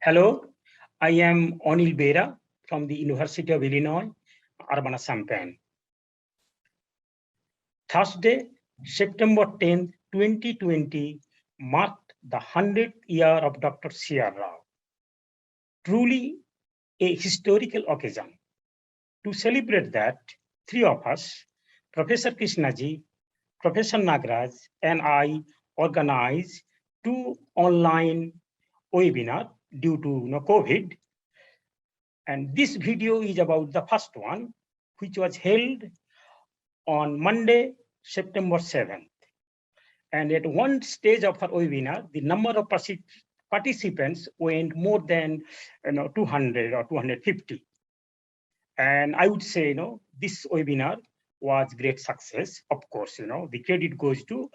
Hello, I am Anil Bera from the University of Illinois, Urbana-Champaign. Thursday, September 10, 2020 marked the 100th year of Dr. C.R. Rao. Truly a historical occasion. To celebrate that, three of us, Professor Krishnaji, Professor Nagraj, and I organized two online webinars due to COVID. And this video is about the first one, which was held on Monday, September 7th. And at one stage of our webinar, the number of participants went more than 200 or 250. And I would say, this webinar was great success. Of course, the credit goes to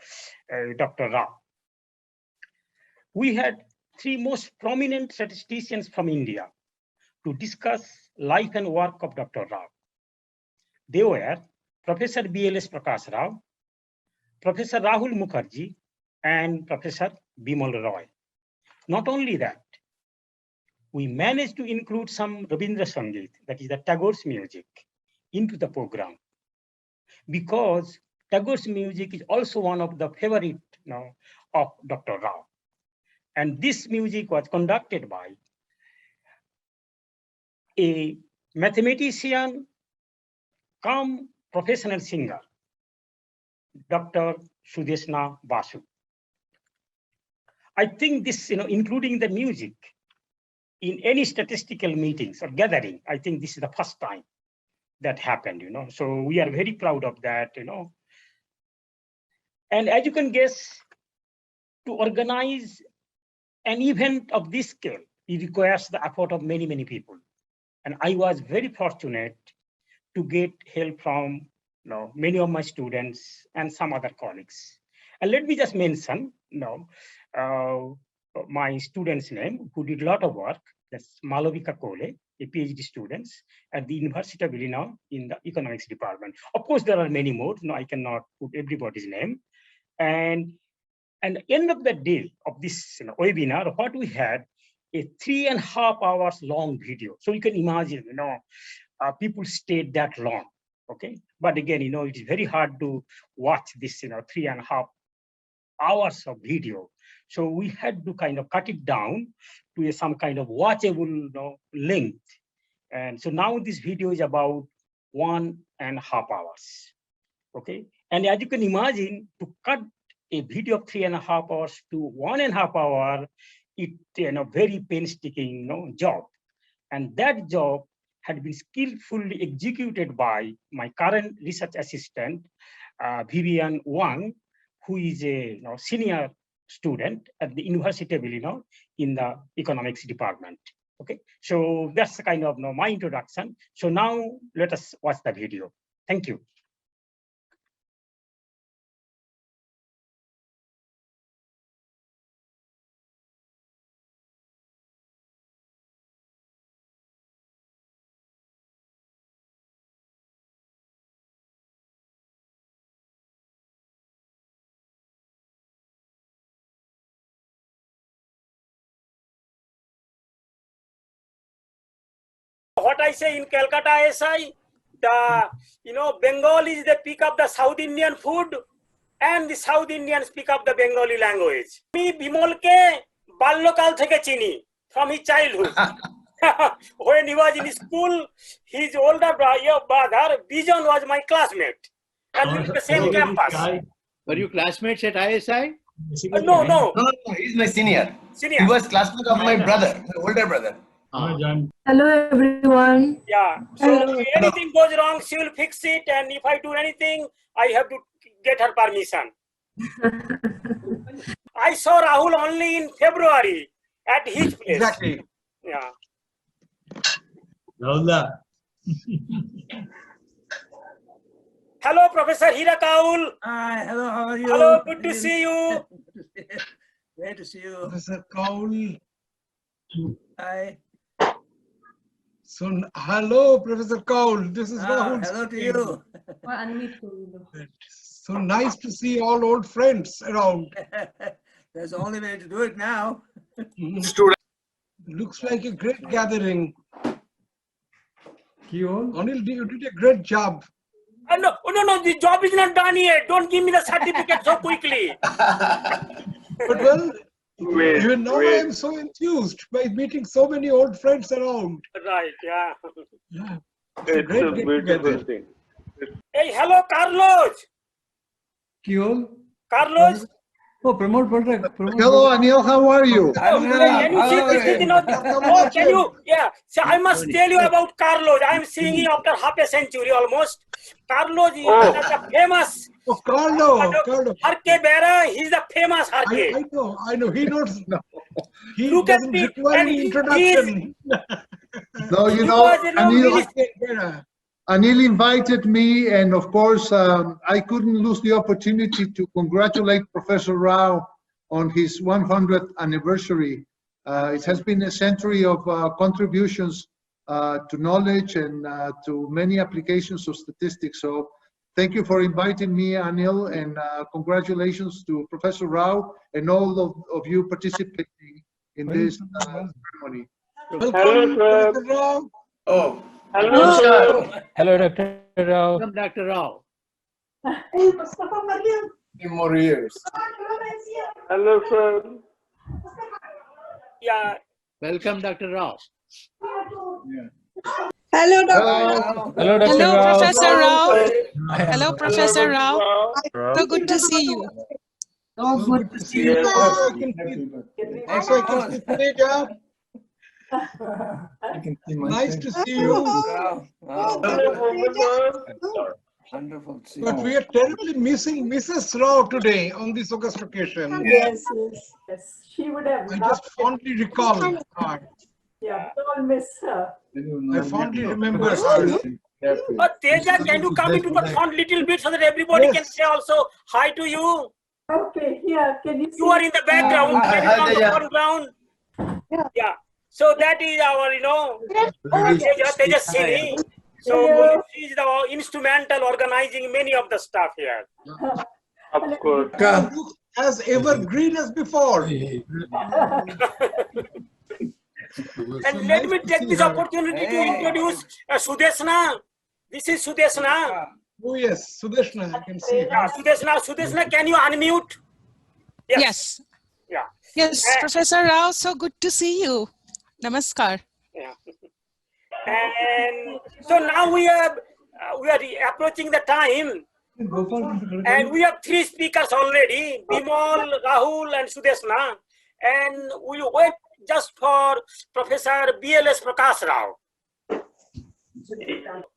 Dr. Rao. We had three most prominent statisticians from India to discuss life and work of Dr. Rao. They were Professor BLS Prakasa Rao, Professor Rahul Mukherjee, and Professor Vimal Roy. Not only that, we managed to include some Rabindra Sangeet, that is the Tagore's music, into the program, because Tagore's music is also one of the favorite of Dr. Rao. And this music was conducted by a mathematician come professional singer, Dr. Sudeshna Basu. I think this, including the music in any statistical meetings or gathering, I think this is the first time that happened, So we are very proud of that, And as you can guess, to organize an event of this scale, it requires the effort of many, many people. And I was very fortunate to get help from many of my students and some other colleagues. And let me just mention my student's name, who did a lot of work. That's Malabika Koley, a PhD student at the University of Illinois in the economics department. Of course, there are many more. I cannot put everybody's name. And at the end of the day of this webinar, what we had a 3.5 hours long video. So you can imagine, people stayed that long. Okay, but again, it is very hard to watch this, 3.5 hours of video. So we had to kind of cut it down to some kind of watchable length. And so now this video is about 1.5 hours. Okay, and as you can imagine, to cut a video of 3.5 hours to 1.5 hours, it's very painstaking job. And that job had been skillfully executed by my current research assistant, Vivian Wang, who is a senior student at the University of Illinois in the economics department. Okay, so that's kind of my introduction. So now let us watch the video. Thank you. What I say in Calcutta SI, Bengal is the pick up the South Indian food, and the South Indians pick up the Bengali language. Me Bimal ke ballokal theke chini from his childhood. When he was in school, his older brother Bijan was my classmate, and we were the same campus. Were you classmates at ISI? No. He's my senior. He was classmate of my brother, my older brother. Hello everyone. Yeah, so if anything goes wrong, she will fix it, and if I do anything, I have to get her permission. I saw Rahul only in February at his place. Exactly. Yeah. Hello, Professor Hirakaul. Hi, hello, how are you? Hello, good to see you. Great to see you. Professor Kaul. Hi. So, hello, Professor Kaul. This is Rahul. Hello to you. So nice to see all old friends around. There's the only way to do it now. Looks like a great gathering. Kyo? Anil, you did a great job. No, the job is not done yet. Don't give me the certificate so quickly. But well, even now I am so enthused by meeting so many old friends around. Right, yeah. Yeah, It's a great beautiful get-together. thing. Hey, hello, Carlos. Kyo? Carlos. Oh, promote product. Hello, Anil. How are you? Oh, can you see this thing? Oh, can you? Yeah. So I must tell you about Carlos. I am seeing him after half a century almost. Carlos is the famous. Oh, Carlo. Harke Bera, he's the famous Harke. I know. He knows. He Look at doesn't me, require and any introduction. No, you know, Anil invited me, and of course, I couldn't lose the opportunity to congratulate Professor Rao on his 100th anniversary. It has been a century of contributions to knowledge and to many applications of statistics. So thank you for inviting me, Anil, and congratulations to Professor Rao and all of you participating in this ceremony. Hello, sir. Oh, Hello, sir. Hello, Dr. Rao. Welcome, Dr. Rao. more years. Hello, sir. Yeah. Welcome, Dr. Rao. Hello, Hello. Hello, Dr. Hello, Rao. Professor Rao. Hello, Hello, Professor Rao. Rao. So good to see you. Oh, good to see you. Yes. Also, I can see Teja. Nice to see you. Hello, Professor. Wonderful to see But we are terribly missing Mrs. Rao today on this august occasion. Yes. She would have. I just fondly recall her. Yeah, we all miss her. I fondly remember her. Teja, can you come into the front little bit so that everybody can say also hi to you? Okay, here, can you see? You are in the background. Can you come to the Teja. foreground? Yeah. So that is our, Teja Sini. So she is the instrumental organizing many of the stuff here. Of course. As evergreen as before. And let me take this opportunity to introduce Sudeshna. This is Sudeshna. Oh yes, Sudeshna, I can see. Yeah, Sudeshna, can you unmute? Yes. Yeah. Yes, Professor Rao, so good to see you. Namaskar. Yeah. And so now we are approaching the time, and we have 3 speakers already: Bimal, Rahul, and Sudeshna. And we wait just for Professor BLS Prakasa Rao.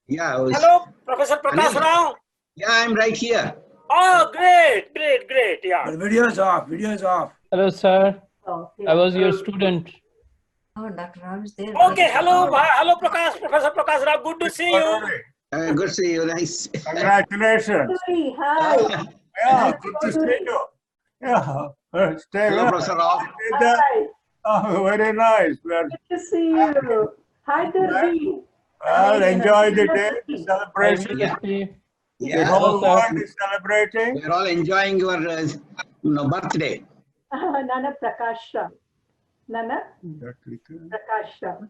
Yeah. Hello, Professor Prakasa Rao. Yeah, I'm right here. Oh, great. Yeah. The video is off. Hello, sir. Okay. I was your student. Oh, Dr. Rao is there. Okay, hello, Professor Prakasa Rao. Good to see you. Good to see you. Nice. Congratulations. Hi. Yeah, good to see you. Yeah. Stay Hello, well. Professor Rao. Hi. Oh, very nice. Good to see you. Hi, Durbi. Well, enjoy the day, the celebration. The Yeah. whole world is celebrating. We're all enjoying your birthday. Nana Prakasha. Nana Prakasha.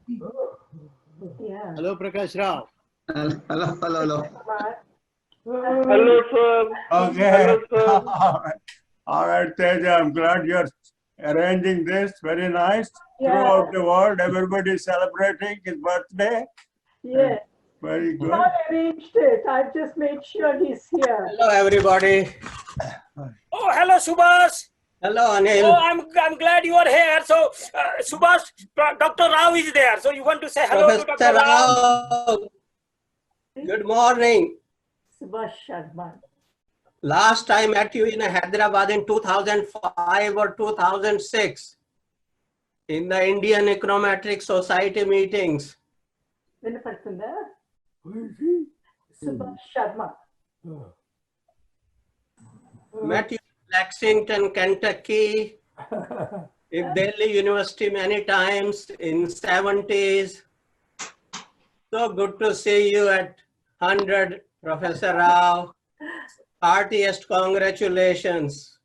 Yeah. Hello, Prakash Rao. Hello. Hello, sir. Okay. Hello, All right, Teja, I'm glad you're arranging this. Very nice. Yeah. Throughout the world, everybody is celebrating his birthday. Yes. Very good. I arranged it. I've just made sure he's here. Hello, everybody. Oh, hello, Subhash. Hello, Anil. Oh, I'm glad you are here. So, Subhash, Dr. Rao is there. So you want to say hello to Professor Dr. Rao? Rao. Good morning. Subhash Sharma. Last I met you in Hyderabad in 2005 or 2006 in the Indian Econometric Society meetings. Subhash Sharma. Met you in Lexington, Kentucky, in Delhi University many times in 70s. So good to see you at 100, Professor Rao. Heartiest congratulations.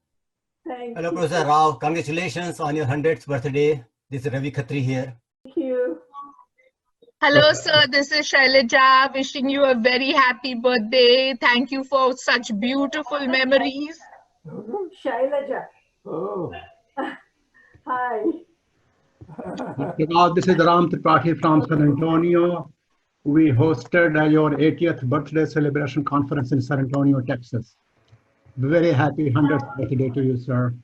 Thank Hello, you. Professor Rao. Congratulations on your 100th birthday. This is Ravi Khatri here. Hello, sir. This is Shailaja. Wishing you a very happy birthday. Thank you for such beautiful memories. Shailaja. Oh. Hi. This is Ram Tripathi from San Antonio. We hosted your 80th birthday celebration conference in San Antonio, Texas. Very happy 100th birthday to you, sir.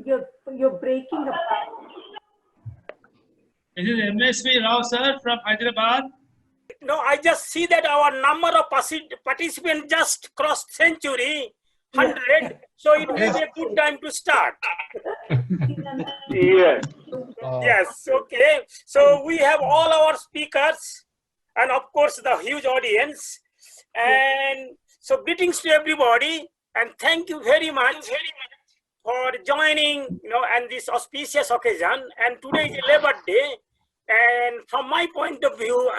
You're breaking apart. This is MSV Rao, sir, from Hyderabad. No, I just see that our number of participants just crossed century, 100. So it will be a good time to start. Yes. Yes, okay. So we have all our speakers and of course the huge audience. And so greetings to everybody and thank you very much for joining, and this auspicious occasion. And today is Labor Day. And from my point of view,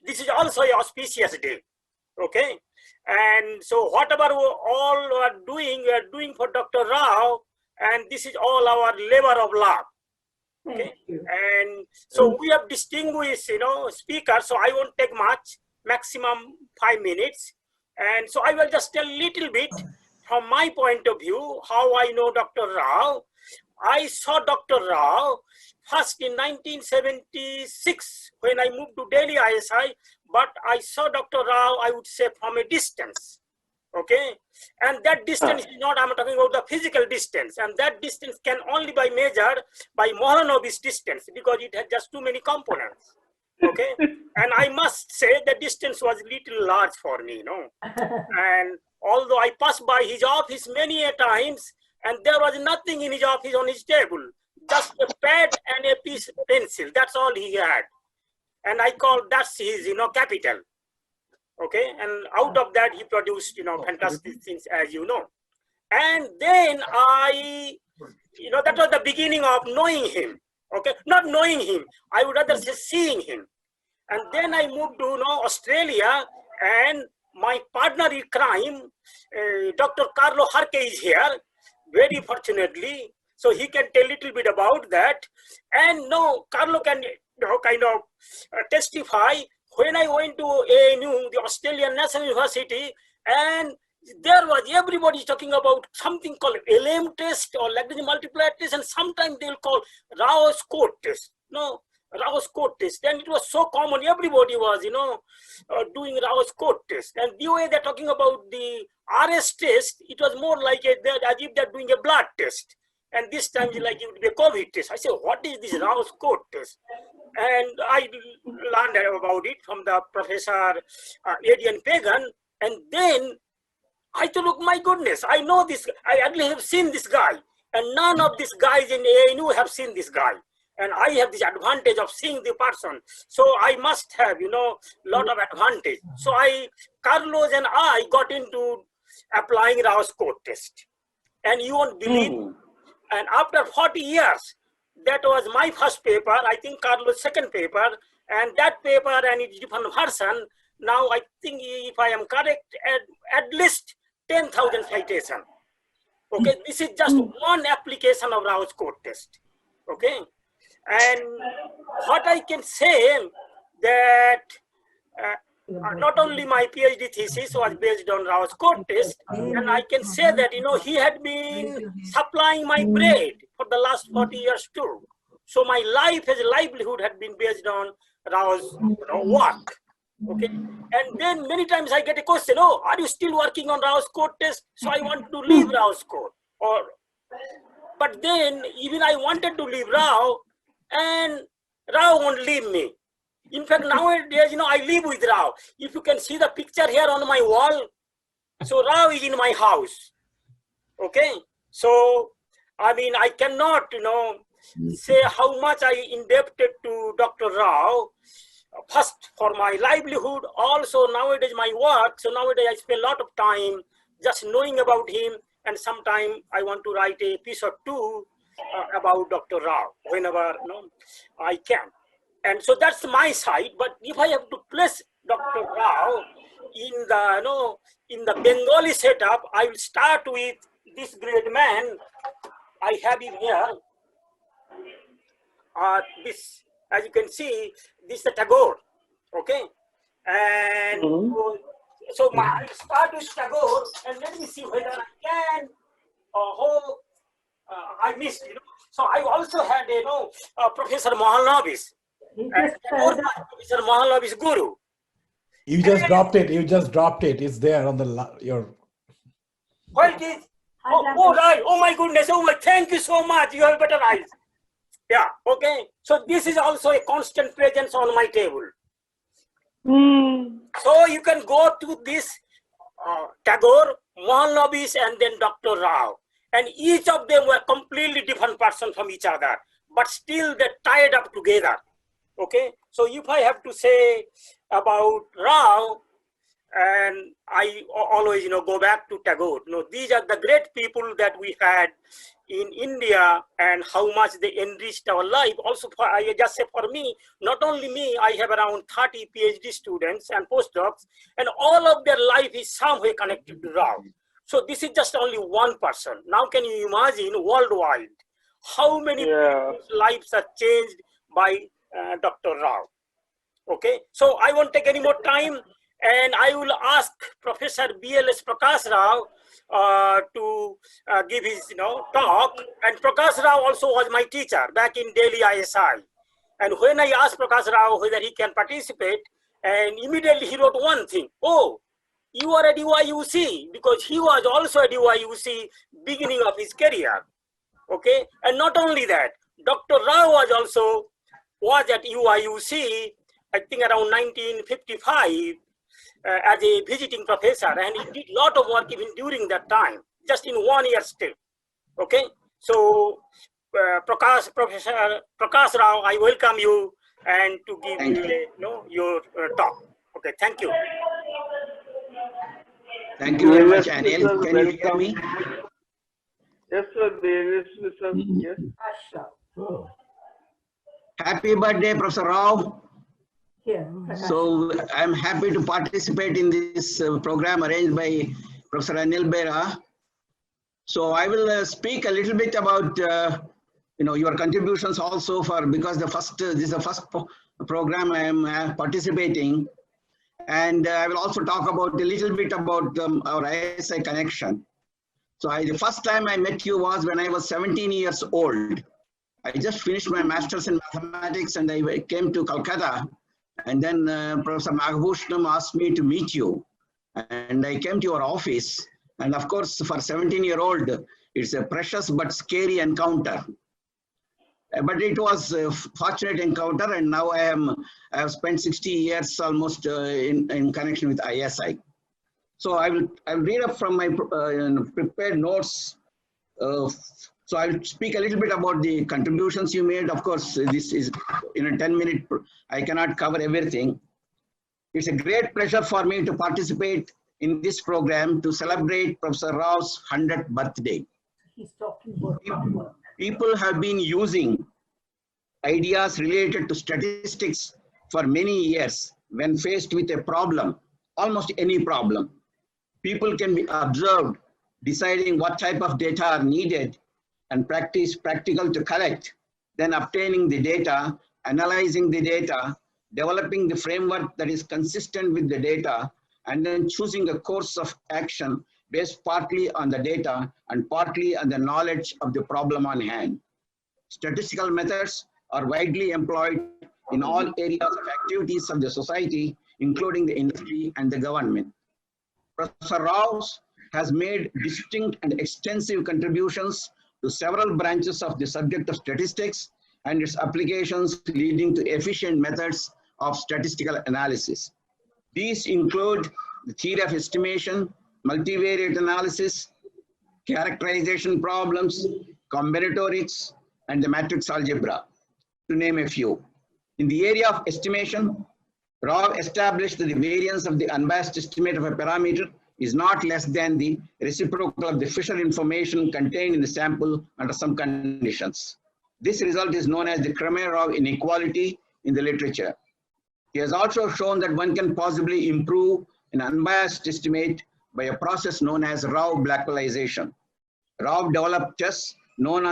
this is also an auspicious day. Okay. And so whatever we all are doing, we are doing for Dr. Rao, and this is all our labor of love. Okay. And so we have distinguished, speakers, so I won't take much, maximum 5 minutes. And so I will just tell a little bit from my point of view, how I know Dr. Rao. I saw Dr. Rao first in 1976 when I moved to Delhi ISI, but I saw Dr. Rao, I would say, from a distance. Okay, and that distance is not, I'm talking about the physical distance, and that distance can only be measured by Moholy-Neubauer's distance because it has just too many components. Okay, and I must say the distance was a little large for me, And although I passed by his office many a times, and there was nothing in his office on his table, just a pad and a piece of pencil. That's all he had, and I called that's his, capital. Okay, and out of that he produced, fantastic things, as you know. And then that was the beginning of knowing him. Okay, not knowing him, I would rather say seeing him. And then I moved to Australia, and my partner in crime, Dr. Carlo Harke, is here, very fortunately, so he can tell a little bit about that. And Carlo can testify. When I went to ANU, the Australian National University, and there was everybody talking about something called LM test or Lagrange multiplier test, and sometimes they'll call Rao's code test. Rao's code test. And it was so common, everybody was, doing Rao's code test. And the way they're talking about the RS test, it was more like as if they're doing a blood test. And this time, like it would be a COVID test. I said, what is this Rao's code test? And I learned about it from the Professor Adrian Pagan. And then I thought, look, my goodness, I know this. I actually have seen this guy. And none of these guys in ANU have seen this guy. And I have this advantage of seeing the person. So I must have, lot of advantage. So Carlos and I got into applying Rao's code test. And you won't believe, and after 40 years, that was my first paper, I think Carlos' second paper, and that paper and its different version, now I think, if I am correct, at least 10,000 citations. Okay, this is just one application of Rao's code test. Okay, and what I can say that not only my PhD thesis was based on Rao's code test, and I can say that, he had been supplying my bread for the last 40 years too. So my life as a livelihood had been based on Rao's work. Okay, and then many times I get a question, are you still working on Rao's code test? So I want to leave Rao's code. But then even I wanted to leave Rao, and Rao won't leave me. In fact, nowadays, I live with Rao. If you can see the picture here on my wall, so Rao is in my house. Okay, so I cannot, say how much I indebted to Dr. Rao. First, for my livelihood, also nowadays my work. So nowadays I spend a lot of time just knowing about him, and sometimes I want to write a piece or two about Dr. Rao whenever I can. And so that's my side. But if I have to place Dr. Rao in the Bengali setup, I will start with this great man. I have him here. This as you can see, this is the Tagore, okay? And so I start with Tagore, and let me see whether I can, I missed, So I also had, Professor Mahalnobis. Professor Mahalnobis Guru. You just dropped it. You just dropped it. It's there on the your. Well, it is. Oh, right. Oh my goodness. Oh my. Thank you so much. You have better eyes. Yeah. Okay. So this is also a constant presence on my table. So you can go to this Tagore, Mahalnobis, and then Dr. Rao. And each of them were completely different persons from each other, but still they tied up together. Okay. So if I have to say about Rao, and I always, go back to Tagore. These are the great people that we had in India and how much they enriched our life. Also, I just say for me, not only me, I have around 30 PhD students and postdocs, and all of their life is some way connected to Rao. So this is just only one person. Now can you imagine worldwide how many people's lives are changed by Dr. Rao? Okay, so I won't take any more time, and I will ask Professor BLS Prakasa Rao to give his talk. And Prakasa Rao also was my teacher back in Delhi ISI. And when I asked Prakasa Rao whether he can participate, and immediately he wrote one thing: oh, you are at UIUC, because he was also at UIUC beginning of his career. Okay, and not only that, Dr. Rao was at UIUC, I think around 1955, as a visiting professor, and he did a lot of work even during that time, just in 1 year still. Okay, so Professor Prakasa Rao, I welcome you and to give your talk. Okay, thank you. Thank you very much, Anil. Can you hear me? Yes, sir. Yes. Happy birthday, Professor Rao. Yeah. So I'm happy to participate in this program arranged by Professor Anil Bera. So I will speak a little bit about your contributions also, because this is the first program I am participating, and I will also talk about a little bit about our ISI connection. So the first time I met you was when I was 17 years old. I just finished my master's in mathematics, and I came to Calcutta. And then Professor Nagbhushnam asked me to meet you, and I came to your office. And of course, for a 17-year-old, it's a precious but scary encounter. But it was a fortunate encounter, and now I have spent 60 years almost in connection with ISI. So I'll read up from my prepared notes. So I'll speak a little bit about the contributions you made. Of course, this is in a 10-minute, I cannot cover everything. It's a great pleasure for me to participate in this program to celebrate Professor Rao's 100th birthday. He's talking about People have been using ideas related to statistics for many years when faced with a problem, almost any problem. People can be observed deciding what type of data are needed and practical to collect, then obtaining the data, analyzing the data, developing the framework that is consistent with the data, and then choosing a course of action based partly on the data and partly on the knowledge of the problem on hand. Statistical methods are widely employed in all areas of activities of the society, including the industry and the government. Professor Rao has made distinct and extensive contributions to several branches of the subject of statistics and its applications, leading to efficient methods of statistical analysis. These include the theory of estimation, multivariate analysis, characterization problems, combinatorics, and the matrix algebra, to name a few. In the area of estimation, Rao established that the variance of the unbiased estimate of a parameter is not less than the reciprocal of the Fisher information contained in the sample under some conditions. This result is known as the Kramer-Rao inequality in the literature. He has also shown that one can possibly improve an unbiased estimate by a process known as Rao Blackwellization. Rao developed tests known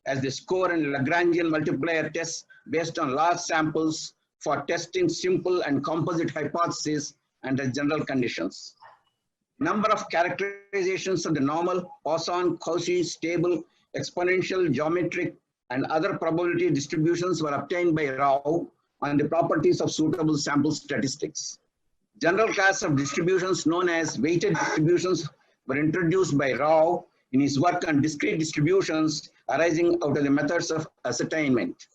as the score and Lagrangian multiplier tests based on large samples for testing simple and composite hypotheses under general conditions. Number of characterizations of the normal, Poisson, Cauchy, stable, exponential, geometric, and other probability distributions were obtained by Rao on the properties of suitable sample statistics. General class of distributions known as weighted distributions were introduced by Rao in his work on discrete distributions arising out of the methods of ascertainment.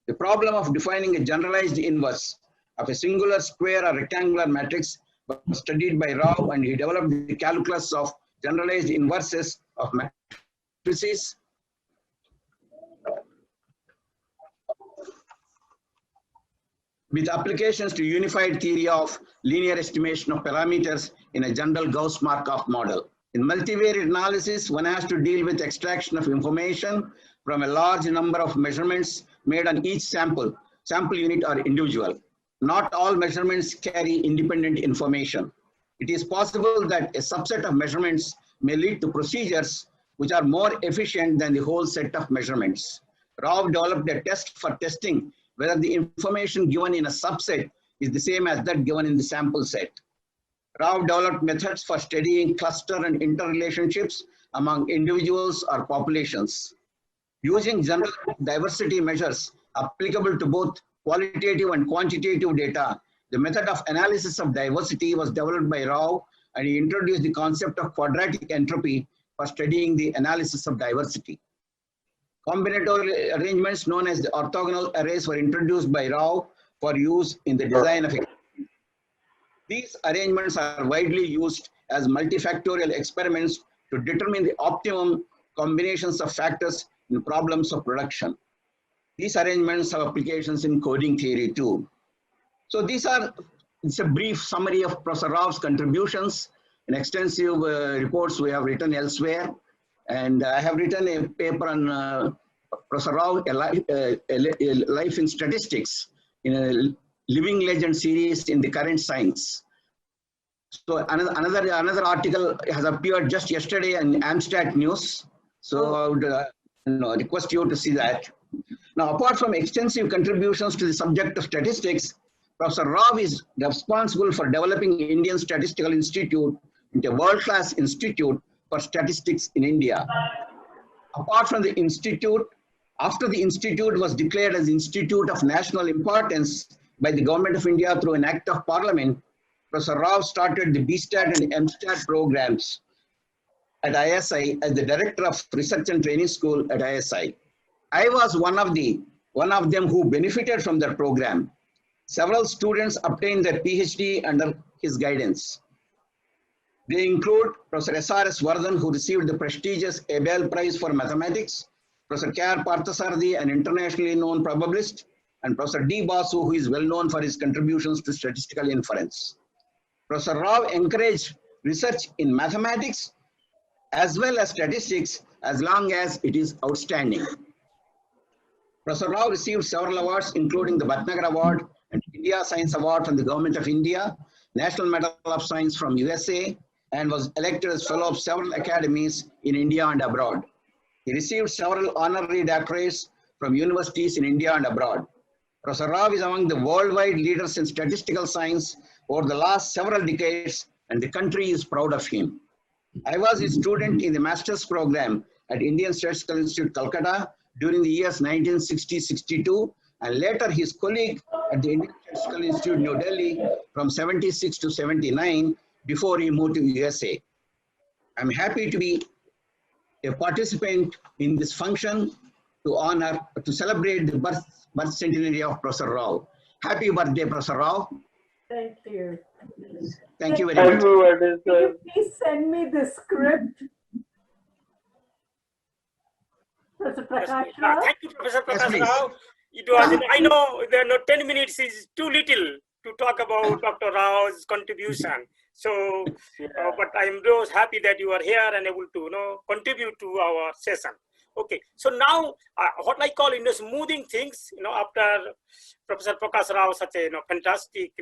The problem of defining a generalized inverse of a singular square or rectangular matrix was studied by Rao, and he developed the calculus of generalized inverses of matrices with applications to unified theory of linear estimation of parameters in a general Gauss-Markov model. In multivariate analysis, one has to deal with extraction of information from a large number of measurements made on each sample unit or individual. Not all measurements carry independent information. It is possible that a subset of measurements may lead to procedures which are more efficient than the whole set of measurements. Rao developed a test for testing whether the information given in a subset is the same as that given in the sample set. Rao developed methods for studying cluster and interrelationships among individuals or populations. Using general diversity measures applicable to both qualitative and quantitative data, the method of analysis of diversity was developed by Rao, and he introduced the concept of quadratic entropy for studying the analysis of diversity. Combinatorial arrangements known as the orthogonal arrays were introduced by Rao for use in the design of experiments. These arrangements are widely used as multifactorial experiments to determine the optimum combinations of factors in problems of production. These arrangements have applications in coding theory too. So it's a brief summary of Professor Rao's contributions in extensive reports we have written elsewhere. And I have written a paper on Professor Rao, a life in statistics in a living legend series in the current science. So another article has appeared just yesterday in Amstat News. So I would request you to see that. Now, apart from extensive contributions to the subject of statistics, Professor Rao is responsible for developing Indian Statistical Institute into a world-class institute for statistics in India. Apart from the institute, after the institute was declared as Institute of National Importance by the Government of India through an Act of Parliament, Professor Rao started the BStat and MStat programs at ISI as the Director of Research and Training School at ISI. I was one of them who benefited from that program. Several students obtained their PhD under his guidance. They include Professor S.R.S. Vardhan, who received the prestigious Abel Prize for Mathematics, Professor K.R. Parthasarathi, an internationally known probabilist, and Professor D. Basu, who is well known for his contributions to statistical inference. Professor Rao encouraged research in mathematics as well as statistics as long as it is outstanding. Professor Rao received several awards, including the Bhatnagar Award and India Science Award from the Government of India, National Medal of Science from USA, and was elected as fellow of several academies in India and abroad. He received several honorary doctorates from universities in India and abroad. Professor Rao is among the worldwide leaders in statistical science over the last several decades, and the country is proud of him. I was a student in the master's program at Indian Statistical Institute, Calcutta, during the years 1960-62, and later his colleague at the Indian Statistical Institute, New Delhi, from 76 to 79, before he moved to USA. I'm happy to be a participant in this function to celebrate the birth centenary of Professor Rao. Happy birthday, Professor Rao. Thank you. Thank you very much. Can you please send me the script? Professor Prakash Rao? Thank you, Professor Prakasa Rao. It was, I know there are 10 minutes is too little to talk about Dr. Rao's contribution. So, but I'm really happy that you are here and able to contribute to our session. Okay, so now what I call smoothing things, after Professor Prakasa Rao such a fantastic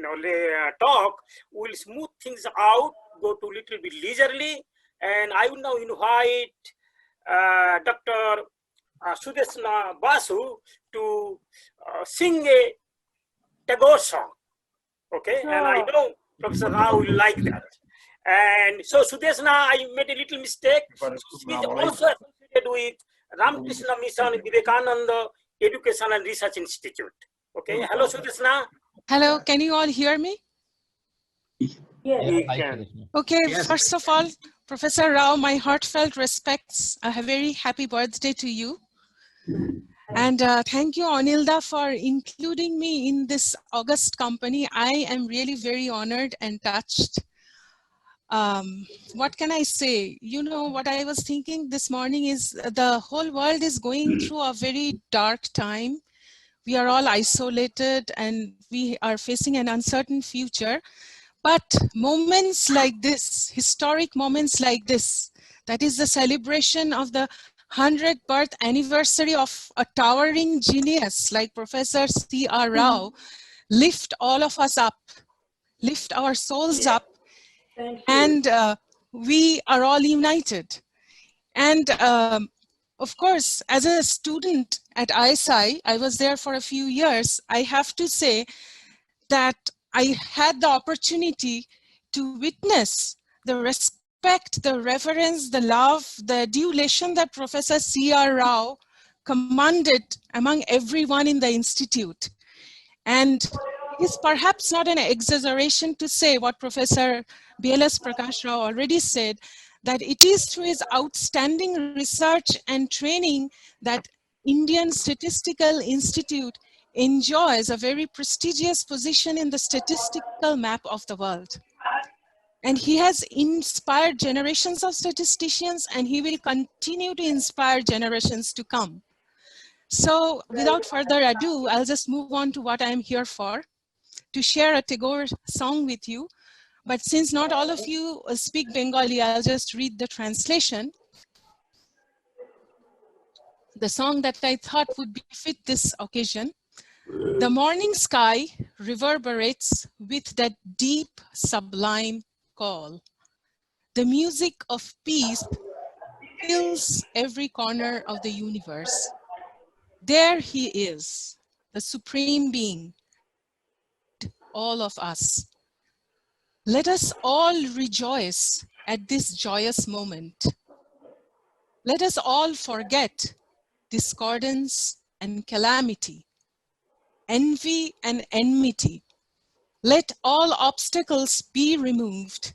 talk, we'll smooth things out, go to little bit leisurely, and I will now invite Dr. Sudeshna Basu to sing a Tagore song. Okay, and I know Professor Rao will like that. And so Sudeshna, I made a little mistake. She is also associated with Ramakrishna Mission Vivekananda Education and Research Institute. Okay, hello Sudeshna. Hello, can you all hear me? Yes. Okay, first of all, Professor Rao, my heartfelt respects. A very happy birthday to you. And thank you, Anilda, for including me in this august company. I am really very honored and touched. What can I say? You know, what I was thinking this morning is the whole world is going through a very dark time. We are all isolated and we are facing an uncertain future. But moments like this, historic moments like this, that is the celebration of the 100th birth anniversary of a towering genius like Professor C.R. Rao, lift all of us up, lift our souls up, and we are all united. And of course, as a student at ISI, I was there for a few years, I have to say that I had the opportunity to witness the respect, the reverence, the love, the adulation that Professor C.R. Rao commanded among everyone in the institute. And it is perhaps not an exaggeration to say what Professor BLS Prakasa Rao already said, that it is through his outstanding research and training that Indian Statistical Institute enjoys a very prestigious position in the statistical map of the world. And he has inspired generations of statisticians, and he will continue to inspire generations to come. So without further ado, I'll just move on to what I'm here for, to share a Tagore song with you. But since not all of you speak Bengali, I'll just read the translation. The song that I thought would befit this occasion. The morning sky reverberates with that deep, sublime call. The music of peace fills every corner of the universe. There he is, the Supreme Being, all of us. Let us all rejoice at this joyous moment. Let us all forget discordance and calamity, envy and enmity. Let all obstacles be removed.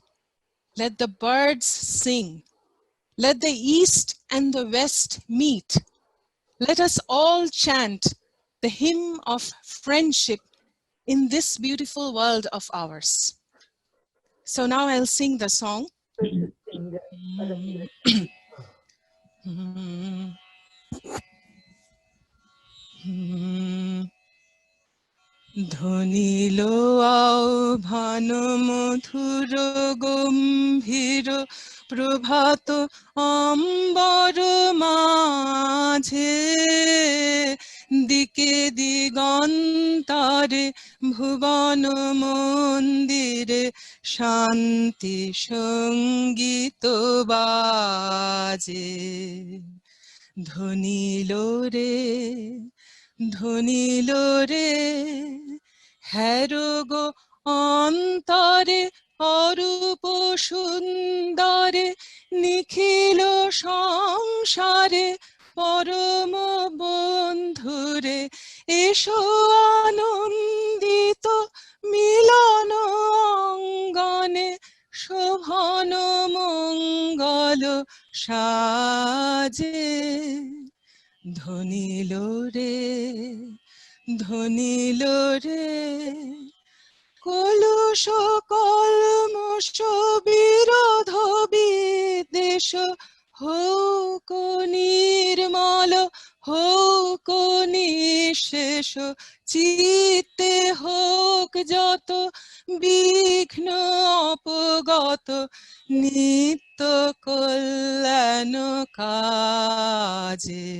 Let the birds sing. Let the east and the west meet. Let us all chant the hymn of friendship in this beautiful world of ours. So now I'll sing the song. ধনিলো আহ্বান মধুর গম্ভীর প্রভাত অম্বর মাঝে দিকে দিগন্তরে ভুবন মন্দিরে শান্তি সঙ্গীত বাজে ধনিলো রে harrow গো অন্তরে অরূপ সুন্দরে নিখিল সংসারে পরম বন্ধুরে এসো আনন্দিত মিলন অঙ্গনে শোভন মঙ্গল সাজে ধনিলো রে কলুষ কলমষ বিরোধ বিদ্বেষ হোক নির্মল হোক নিঃশেষ চিত্তে হোক যত বিঘ্ন অপগত নিত্য কল্যাণ কাজে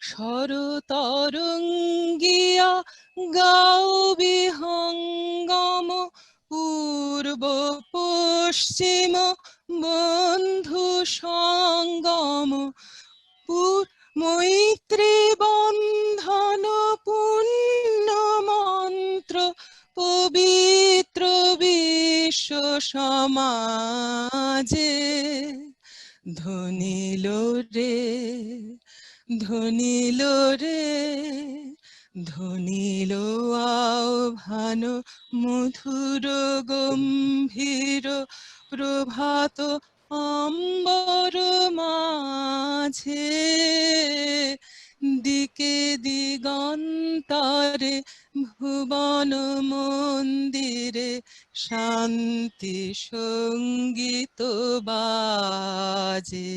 শরতরঙ্গিয়া গাও বিহঙ্গম পূর্ব পশ্চিম বন্ধু সঙ্গম মৈত্রী বন্ধন পুণ্য মন্ত্র পবিত্র বিশ্ব সমাজে ধ্বনিল রে ধ্বনিল রে ধ্বনিল আহ্বান মধুর গম্ভীর প্রভাত অম্বর মাঝে দিকে দিগন্তরে ভুবন মন্দিরে শান্তি সঙ্গীত বাজে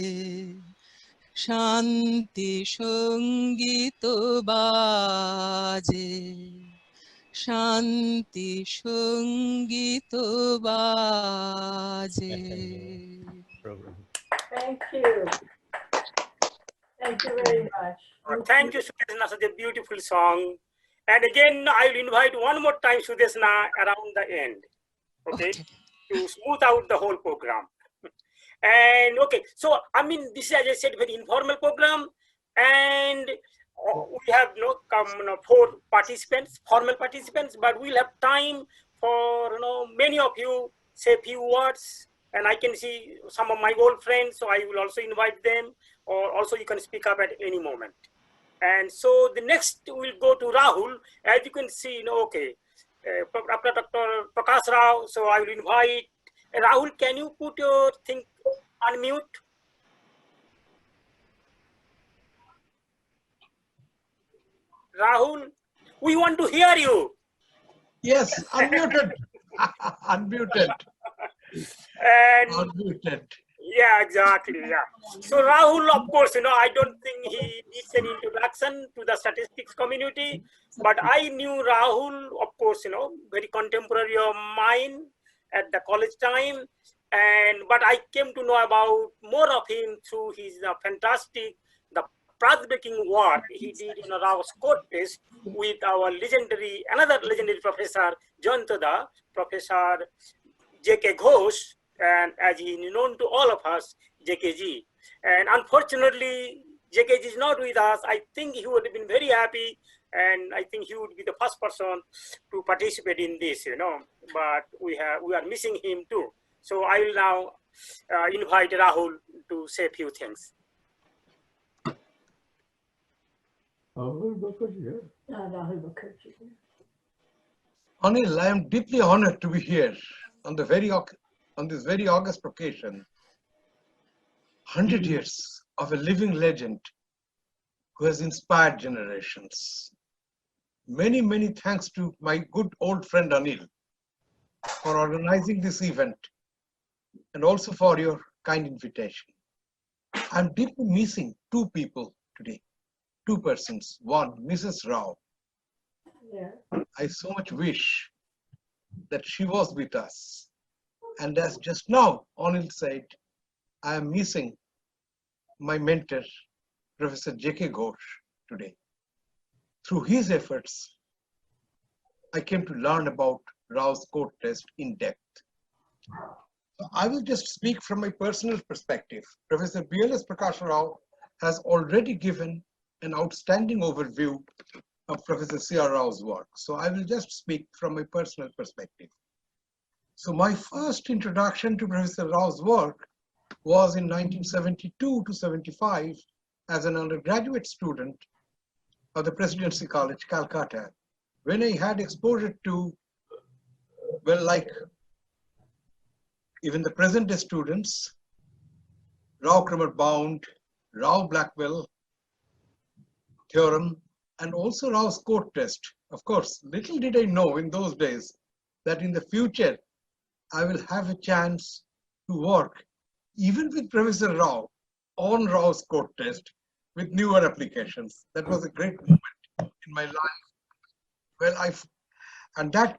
শান্তি সঙ্গীত বাজে শান্তি সঙ্গীত বাজে Thank you. Thank you very much. Thank you, Sudeshna, such a beautiful song. And again, I will invite one more time Sudeshna around the end, okay, to smooth out the whole program. And okay, so I mean, this is, as I said, very informal program, and we have four participants, formal participants, but we'll have time for many of you say a few words. And I can see some of my old friends, so I will also invite them, or also you can speak up at any moment. And so the next will go to Rahul. As you can see, okay, after Dr. Prakasa Rao, so I will invite Rahul. Can you put your thing on mute? Rahul, we want to hear you. Yes, unmuted. Unmuted. And unmuted. Yeah, exactly. Yeah. So Rahul, of course, I don't think he needs an introduction to the statistics community, but I knew Rahul, of course, very contemporary of mine at the college time, but I came to know about more of him through his fantastic, the path-breaking work he did in Rao's court test with our another legendary professor, Jantada, Professor J.K. Ghosh, and as he is known to all of us, JKG. And unfortunately, JKG is not with us. I think he would have been very happy, and I think he would be the first person to participate in this, but we are missing him too. So I will now invite Rahul to say a few things. Rahul Mukherjee. Anil, I am deeply honored to be here on this very august occasion. 100 years of a living legend who has inspired generations. Many, many thanks to my good old friend Anil for organizing this event and also for your kind invitation. I'm deeply missing two people today, two persons. One, Mrs. Rao. Yeah. I so much wish that she was with us. And as just now Anil said, I am missing my mentor, Professor J.K. Ghosh, today. Through his efforts, I came to learn about Rao's court test in depth. So I will just speak from my personal perspective. Professor BLS Prakasa Rao has already given an outstanding overview of Professor C.R. Rao's work. So I will just speak from my personal perspective. So my first introduction to Professor Rao's work was in 1972 to 75 as an undergraduate student of the Presidency College, Calcutta, when I had exposure to, well, like even the present day students, Rao-Kramer-Bound, Rao-Blackwell theorem, and also Rao's court test. Of course, little did I know in those days that in the future, I will have a chance to work even with Professor Rao on Rao's court test with newer applications. That was a great moment in my life. Well, and that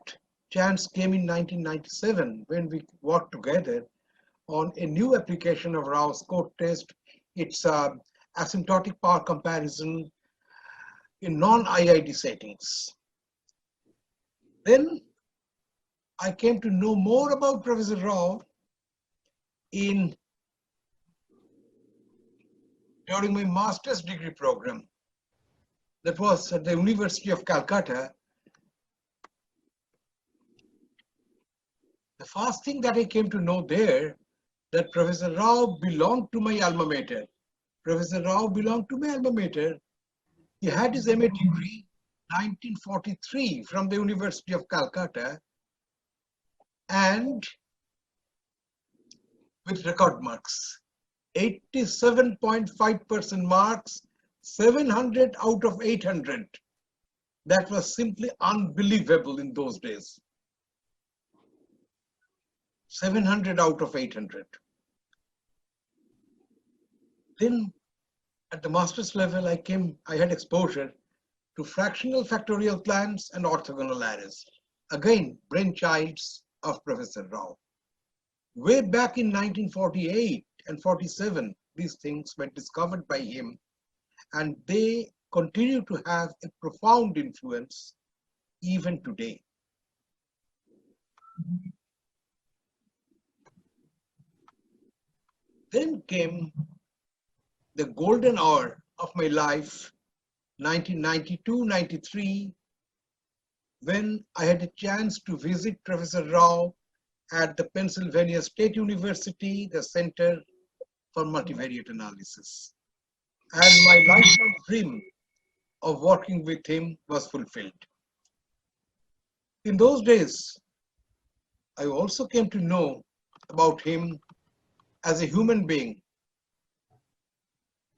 chance came in 1997 when we worked together on a new application of Rao's court test. It's asymptotic power comparison in non-IID settings. Then I came to know more about Professor Rao in during my master's degree program that was at the University of Calcutta. The first thing that I came to know there, that Professor Rao belonged to my alma mater. Professor Rao belonged to my alma mater. He had his MA degree 1943 from the University of Calcutta, and with record marks, 87.5% marks, 700 out of 800. That was simply unbelievable in those days. 700 out of 800. Then at the master's level, I had exposure to fractional factorial plans and orthogonal arrays. Again, brainchilds of Professor Rao. Way back in 1948 and 47, these things were discovered by him, and they continue to have a profound influence even today. Then came the golden hour of my life, 1992-93, when I had a chance to visit Professor Rao at the Pennsylvania State University, the Center for Multivariate Analysis. And my lifelong dream of working with him was fulfilled. In those days, I also came to know about him as a human being.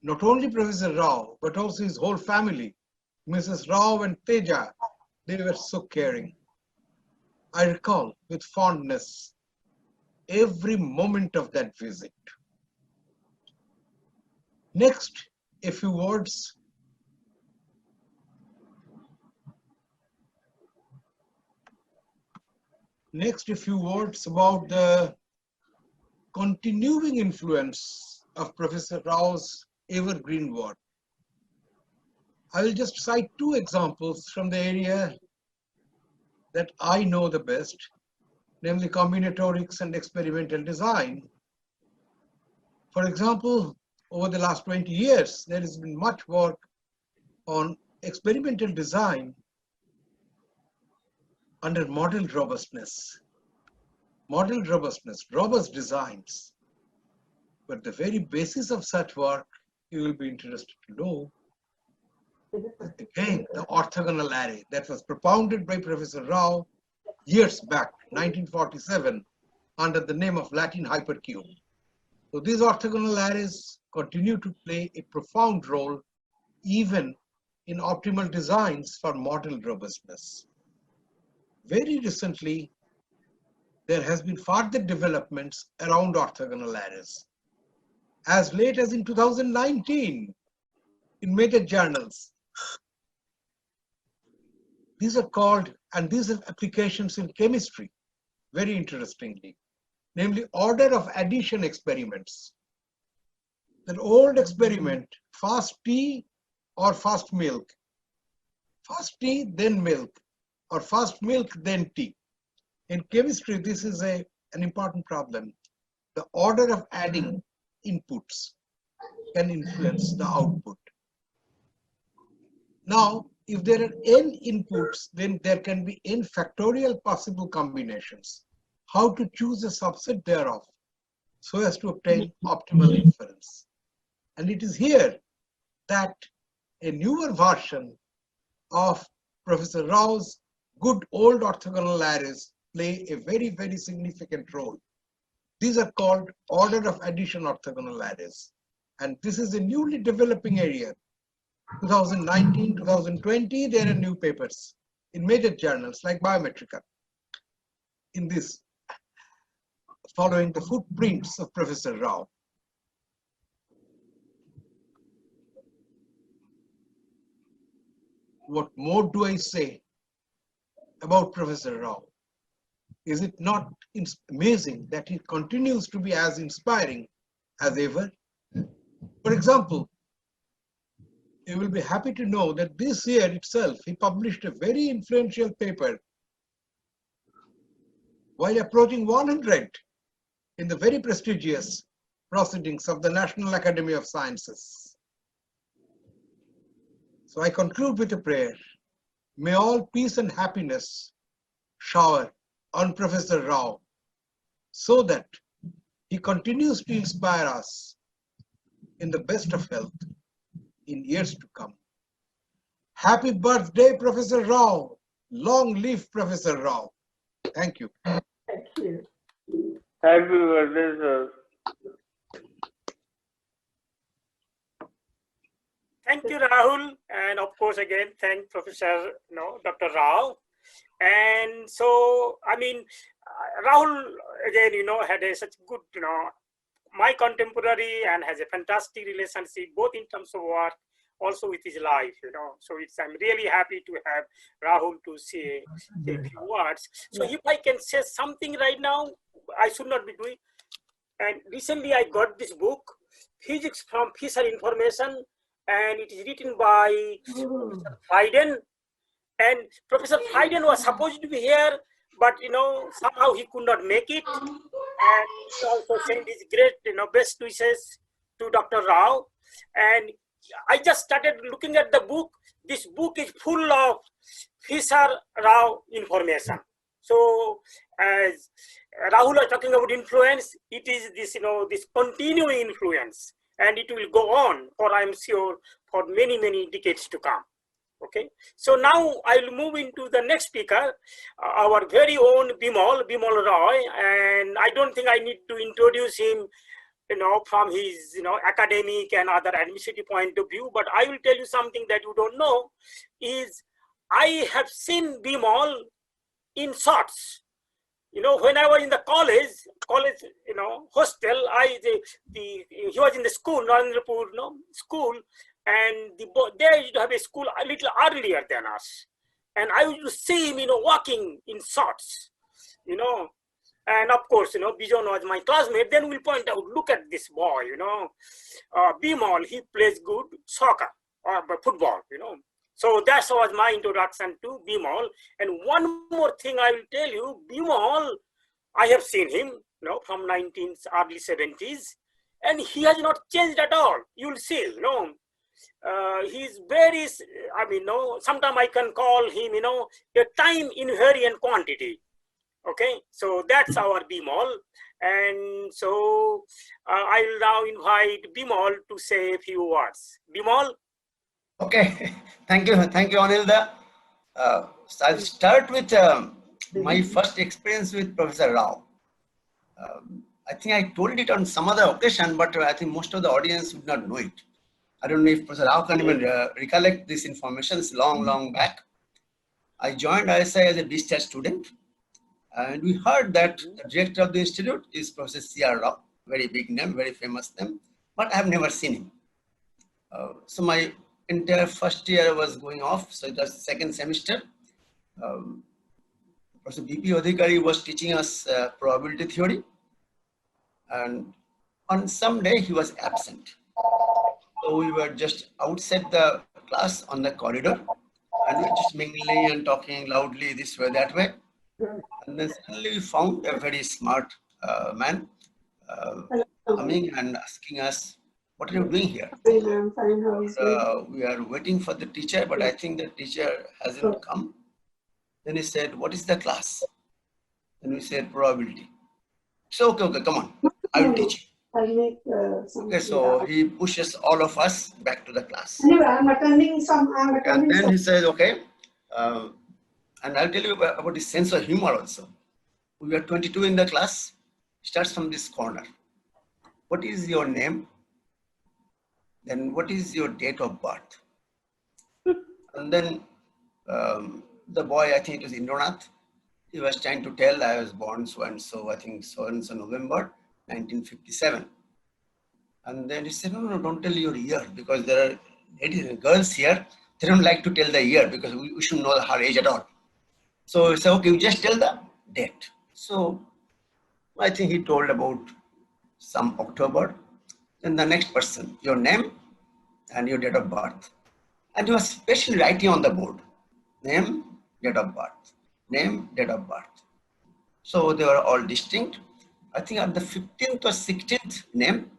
Not only Professor Rao, but also his whole family, Mrs. Rao and Teja, they were so caring. I recall with fondness every moment of that visit. Next, a few words about the continuing influence of Professor Rao's evergreen work. I will just cite two examples from the area that I know the best, namely combinatorics and experimental design. For example, over the last 20 years, there has been much work on experimental design under model robustness. Model robustness, robust designs. But the very basis of such work, you will be interested to know, again, the orthogonal array that was propounded by Professor Rao years back, 1947, under the name of Latin hypercube. So these orthogonal arrays continue to play a profound role even in optimal designs for model robustness. Very recently, there has been further developments around orthogonal arrays. As late as in 2019, in major journals, these are called, and these are applications in chemistry, very interestingly, namely order of addition experiments. That old experiment, fast tea or fast milk, fast tea then milk, or fast milk then tea. In chemistry, this is an important problem. The order of adding inputs can influence the output. Now, if there are n inputs, then there can be n factorial possible combinations. How to choose a subset thereof so as to obtain optimal inference. And it is here that a newer version of Professor Rao's good old orthogonal arrays play a very, very significant role. These are called order of addition orthogonal arrays. And this is a newly developing area. 2019, 2020, there are new papers in major journals like Biometrica in this, following the footprints of Professor Rao. What more do I say about Professor Rao? Is it not amazing that he continues to be as inspiring as ever? For example, you will be happy to know that this year itself, he published a very influential paper while approaching 100 in the very prestigious proceedings of the National Academy of Sciences. So I conclude with a prayer. May all peace and happiness shower on Professor Rao so that he continues to inspire us in the best of health in years to come. Happy birthday, Professor Rao. Long live Professor Rao. Thank you. Thank you. Happy birthday, sir. Thank you, Rahul. And of course, again, thank Professor Dr. Rao. And so, I mean, Rahul, again, had such good, my contemporary and has a fantastic relationship, both in terms of work, also with his life, So I'm really happy to have Rahul to say a few words. So if I can say something right now, I should not be doing. And recently I got this book, Physics from Fisher Information, and it is written by Professor Frieden. And Professor Frieden was supposed to be here, but somehow he could not make it. And he also sent his great, best wishes to Dr. Rao. And I just started looking at the book. This book is full of Fisher Rao information. So as Rahul was talking about influence, it is this, this continuing influence, and it will go on for, I'm sure, for many, many decades to come. Okay, so now I will move into the next speaker, our very own Bimal Roy, and I don't think I need to introduce him, from his, academic and other administrative point of view, but I will tell you something that you don't know is I have seen Bimal in shots. When I was in the college, hostel, he was in the school, Narendrapur, school, and they used to have a school a little earlier than us. And I used to see him, walking in shorts, and of course, Bijon was my classmate. Then we'll point out, look at this boy, Bimal, he plays good soccer or football, So that was my introduction to Bimal. And one more thing I will tell you, Bimal, I have seen him, from early 70s, and he has not changed at all. You'll see, he's very, sometimes I can call him, a time invariant quantity. Okay, so that's our Bimal. And so I will now invite Bimal to say a few words. Bimal? Okay, thank you, Anil. So I'll start with my first experience with Professor Rao. I think I told it on some other occasion, but I think most of the audience would not know it. I don't know if Professor Rao can even recollect this information. It's long back. I joined ISI as a discharge student, and we heard that the director of the institute is Professor C.R. Rao, very big name, very famous name, but I have never seen him. So my entire first year was going off, so it was second semester. Professor B.P. Adhikari was teaching us probability theory, and on some day he was absent. So we were just outside the class on the corridor, and we were just mingling and talking loudly this way, that way. And then suddenly we found a very smart man coming and asking us, what are you doing here? We are waiting for the teacher, but I think the teacher hasn't come. Then he said, what is the class? Then we said, probability. So, okay, come on, I will teach you. Okay, so he pushes all of us back to the class. And then he says, okay, and I'll tell you about his sense of humor also. We were 22 in the class. Starts from this corner. What is your name? Then what is your date of birth? And then the boy, I think it was Indranath, he was trying to tell I was born so and so, I think so and so November 1957. And then he said, no, don't tell your year, because there are ladies and girls here, they don't like to tell the year because we shouldn't know her age at all. So he said, okay, you just tell the date. So I think he told about some October. Then the next person, your name and your date of birth. And he was specially writing on the board, name, date of birth, name, date of birth. So they were all distinct. I think at the 15th or 16th name,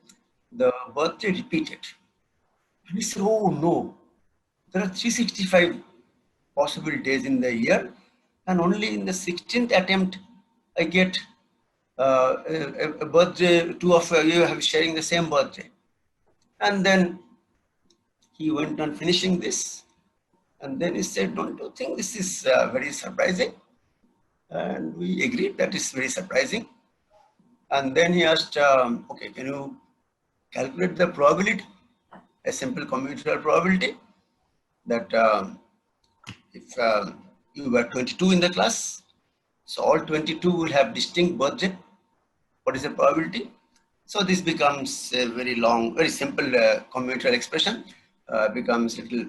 the birthday repeated. And he said, oh no, there are 365 possible days in the year, and only in the 16th attempt I get a birthday. Two of you have sharing the same birthday, and then he went on finishing this, and then he said, "Don't you think this is very surprising?" And we agreed that it's very surprising. And then he asked, "Okay, can you calculate the probability, a simple combinatorial probability, that if you were 22 in the class, so all 22 will have distinct birthday. What is the probability?" So this becomes a very long, very simple combinatorial expression, becomes a little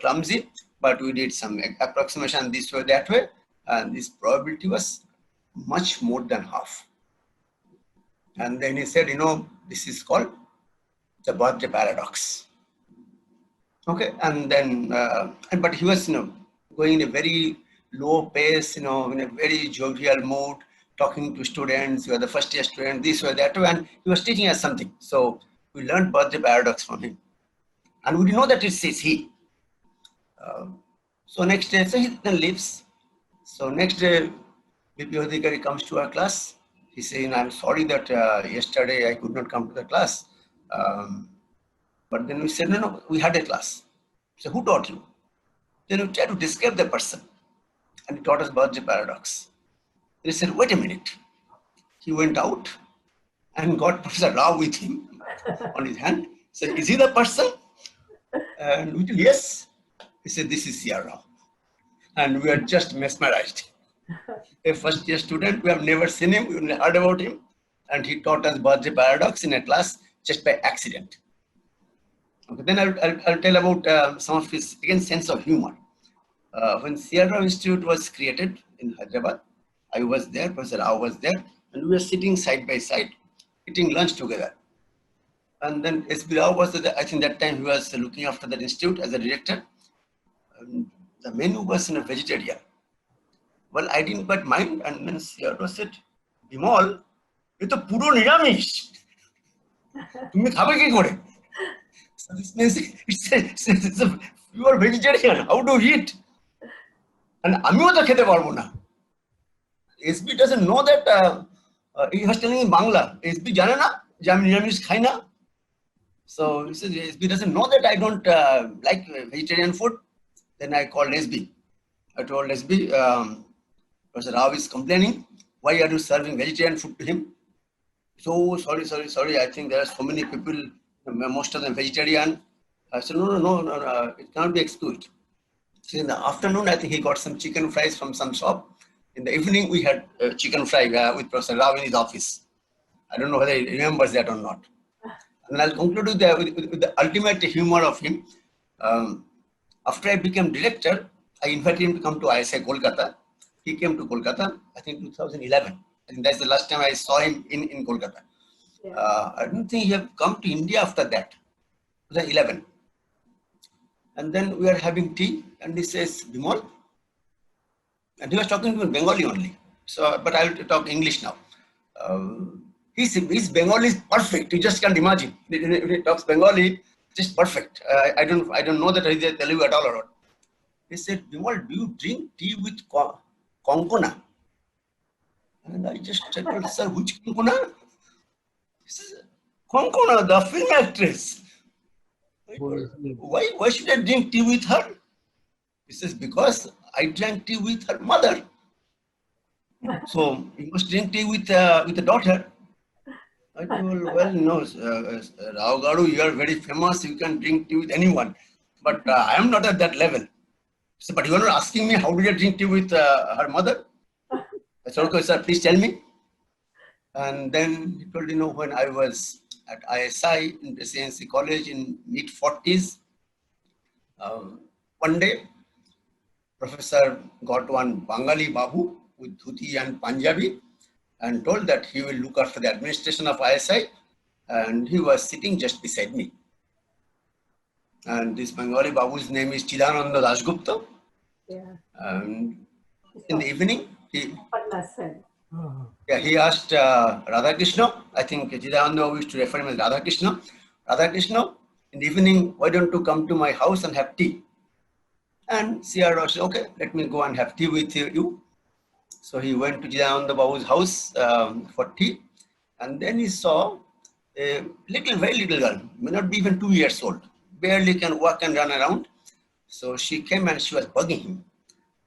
clumsy, but we did some approximation this way, that way, and this probability was much more than half. And then he said, this is called the birthday paradox. Okay, and then, but he was, going in a very low pace, in a very jovial mood, talking to students. You are the first year student, this way, that way, and he was teaching us something. So we learned birthday paradox from him, and we didn't know that it's he. So next day, so he then leaves. So next day, BP Adhikari comes to our class. He's saying, "I'm sorry that yesterday I could not come to the class." But then we said, no, we had a class. So who taught you? Then we tried to describe the person, and he taught us birthday paradox. He said, "Wait a minute." He went out and got Professor Rao with him on his hand. Said, "Is he the person?" And we said, "Yes." He said, "This is C.R. Rao." And we are just mesmerized. A first year student, we have never seen him, we only heard about him, and he taught us birthday paradox in a class just by accident. Okay, then I'll tell about some of his, again, sense of humor. When C.R. Rao Institute was created in Hyderabad, I was there, Professor Rao was there, and we were sitting side by side, eating lunch together. And then S.B. Rao was, I think that time he was looking after that institute as a director. The menu was a vegetarian. Well, I didn't but mind, and then C.R. Rao said, "Bimal, it's a puro niramish. Tumi khabe ki kore?" So this means you are vegetarian. How do you eat? And amiyo to khete parbo na. SB doesn't know that. He was telling in Bangla. SB jane na je ami niramish khai na. So he says SB doesn't know that I don't like vegetarian food. Then I called SB. I told SB, Professor Rao is complaining. Why are you serving vegetarian food to him? So sorry. I think there are so many people, most of them vegetarian. I said, no, it cannot be excused. So in the afternoon, I think he got some chicken fries from some shop. In the evening, we had chicken fry with Professor Rao in his office. I don't know whether he remembers that or not. And I'll conclude with the ultimate humor of him. After I became director, I invited him to come to ISI Kolkata. He came to Kolkata, I think 2011. I think that's the last time I saw him in Kolkata. Yeah. I don't think he have come to India after that, 2011. And then we are having tea, and he says, "Bimal," and he was talking to me in Bengali only. So, but I'll talk English now. His Bengali is perfect. You just can't imagine. When he talks Bengali, just perfect. I don't know that he's a Telugu at all or not. He said, "Bimal, do you drink tea with konkona?" And I just said, "Sir, which konkona?" He says, "Konkona, the film actress." Why should I drink tea with her? He says, "Because I drank tea with her mother. So you must drink tea with the daughter." I told, "Well, no, Rao Garu, you are very famous. You can drink tea with anyone. But I am not at that level." So, "But you are not asking me how did I drink tea with her mother?" I said, "Okay, sir, please tell me." And then he told, when I was at ISI in Presidency College in mid-40s, one day, Professor got one Bengali Babu with dhuti and Punjabi and told that he will look after the administration of ISI, and he was sitting just beside me. And this Bengali Babu's name is Chidananda Dasgupta. Yeah. And in the evening, he asked Radhakrishna, I think Chidananda used to refer him as Radhakrishna. "Radhakrishna, in the evening, why don't you come to my house and have tea?" And C.R. said, okay, let me go and have tea with you. So he went to Chidananda Babu's house for tea. And then he saw a very little girl, may not be even 2 years old, barely can walk and run around. So she came and she was bugging him.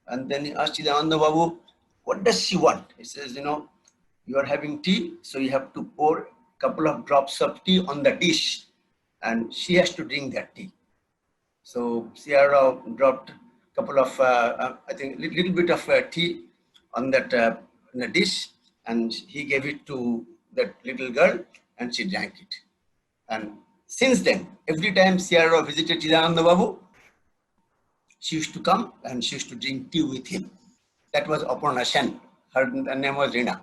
And then he asked Chidananda Babu, what does she want? He says, you are having tea, so you have to pour a couple of drops of tea on the dish, and she has to drink that tea. So C.R. dropped a couple of, I think, little bit of tea on that in the dish, and he gave it to that little girl, and she drank it. And since then, every time C.R. visited Chidananda Babu, she used to come and she used to drink tea with him. That was Aparna Sen. Her name was Rina.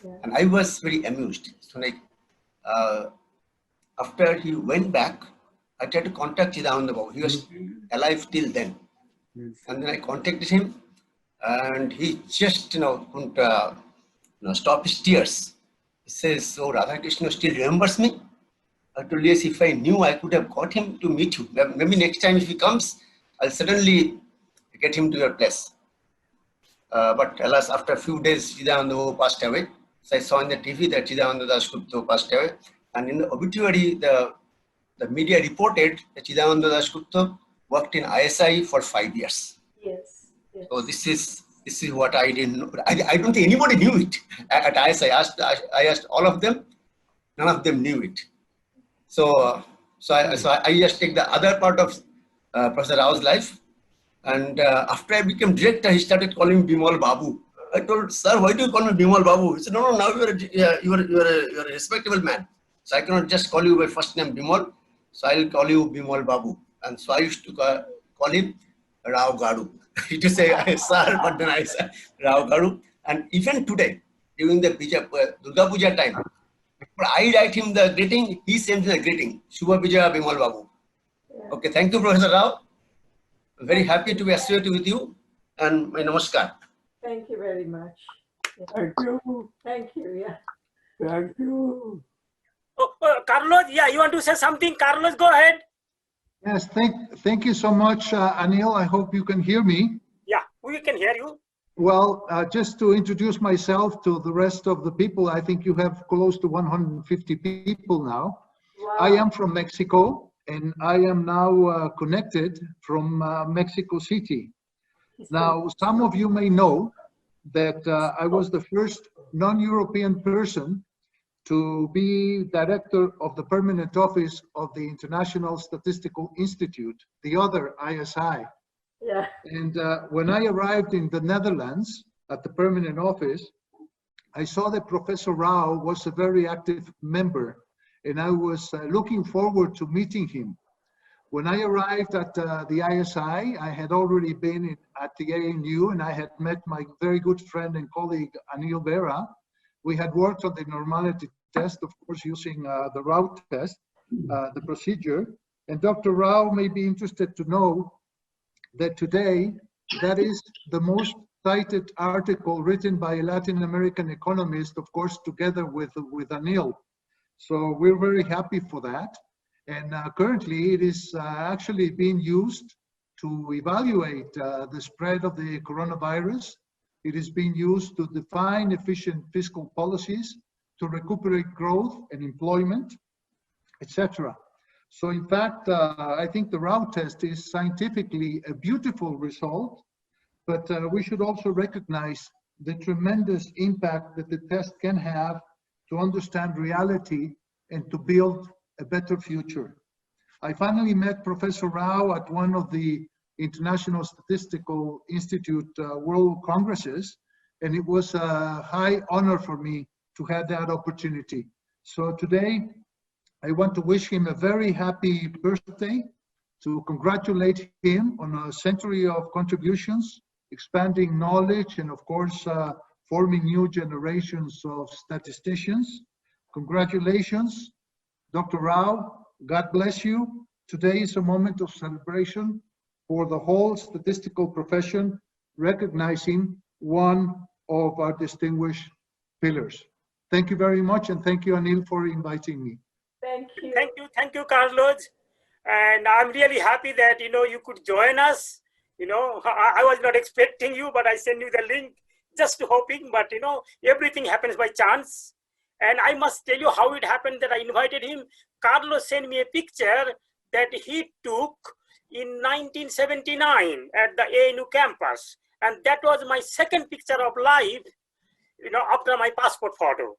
Yeah. And I was very amused. So after he went back, I tried to contact Chidananda Babu. He was alive till then. And then I contacted him, and he just couldn't stop his tears. He says, "Oh, Radha Krishna still remembers me." I told, yes, if I knew, I could have got him to meet you. Maybe next time if he comes, I'll suddenly get him to your place. But alas, after a few days, Chidananda Babu passed away. So I saw in the TV that Chidananda Das Gupta passed away. And in the obituary, the media reported that Chidananda Das Gupta worked in ISI for 5 years. Yes. Yes. So this is what I didn't know. I don't think anybody knew it at ISI. I asked all of them. None of them knew it. So I just take the other part of Professor Rao's life. And after I became director, he started calling me Bimal Babu. I told, sir, why do you call me Bimal Babu? He said, no, now you're a respectable man. So I cannot just call you by first name Bimal. So I'll call you Bimal Babu. And so I used to call him Rao Garu. He used to say, sir, but then I said Rao Garu. And even today, during the Durga Puja time, I write him the greeting, he sends me the greeting. Shubha Vijaya Bimal Babu. Yeah. Okay, thank you, Professor Rao. Very happy to be associated with you. And my namaskar. Thank you very much. Yeah. Thank you. Thank you. Yeah. Thank you. Carlos, yeah, you want to say something? Carlos, go ahead. Yes, thank you so much, Anil. I hope you can hear me. Yeah, we can hear you. Well, just to introduce myself to the rest of the people, I think you have close to 150 people now. Wow. I am from Mexico, and I am now connected from Mexico City. Now, some of you may know that I was the first non-European person to be director of the permanent office of the International Statistical Institute, the other ISI. Yeah. And when I arrived in the Netherlands at the permanent office, I saw that Professor Rao was a very active member, and I was looking forward to meeting him. When I arrived at the ISI, I had already been at the ANU, and I had met my very good friend and colleague, Anil Bera. We had worked on the normality test, of course, using the Rao test, the procedure. And Dr. Rao may be interested to know that today, that is the most cited article written by a Latin American economist, of course, together with Anil. So we're very happy for that. And currently, it is actually being used to evaluate the spread of the coronavirus. It is being used to define efficient fiscal policies, to recuperate growth and employment, etc. So in fact, I think the Rao test is scientifically a beautiful result, but we should also recognize the tremendous impact that the test can have to understand reality and to build a better future. I finally met Professor Rao at one of the International Statistical Institute World Congresses, and it was a high honor for me to have that opportunity. So today, I want to wish him a very happy birthday, to congratulate him on a century of contributions, expanding knowledge, and of course, forming new generations of statisticians. Congratulations, Dr. Rao. God bless you. Today is a moment of celebration for the whole statistical profession, recognizing one of our distinguished pillars. Thank you very much, and thank you, Anil, for inviting me. Thank you. Thank you, Carlos. And I'm really happy that you could join us You know, I was not expecting you, but I sent you the link just hoping, but you know, everything happens by chance. And I must tell you how it happened that I invited him. Carlos sent me a picture that he took in 1979 at the ANU campus. And that was my second picture of life, you know, after my passport photo.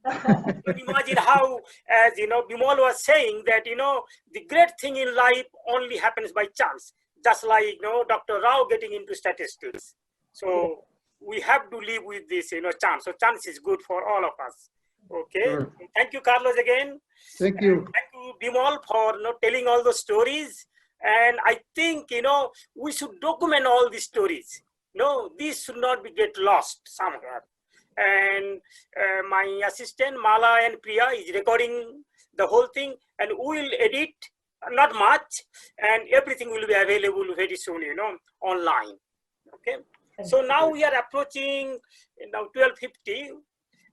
You can imagine how, as you know, Bimal was saying that, you know, the great thing in life only happens by chance, just like, you know, Dr. Rao getting into statistics. So we have to live with this, you know, chance. So chance is good for all of us. Okay. Sure. Thank you, Carlos, again. Thank you. And thank you, Bimal, for, you know, telling all those stories. And I think, you know, we should document all these stories. No, these should not be get lost somewhere. And my assistant Mala and Priya is recording the whole thing, and we will edit, not much, and everything will be available very soon, you know, online. Okay. So now we are approaching, you know, 12:50,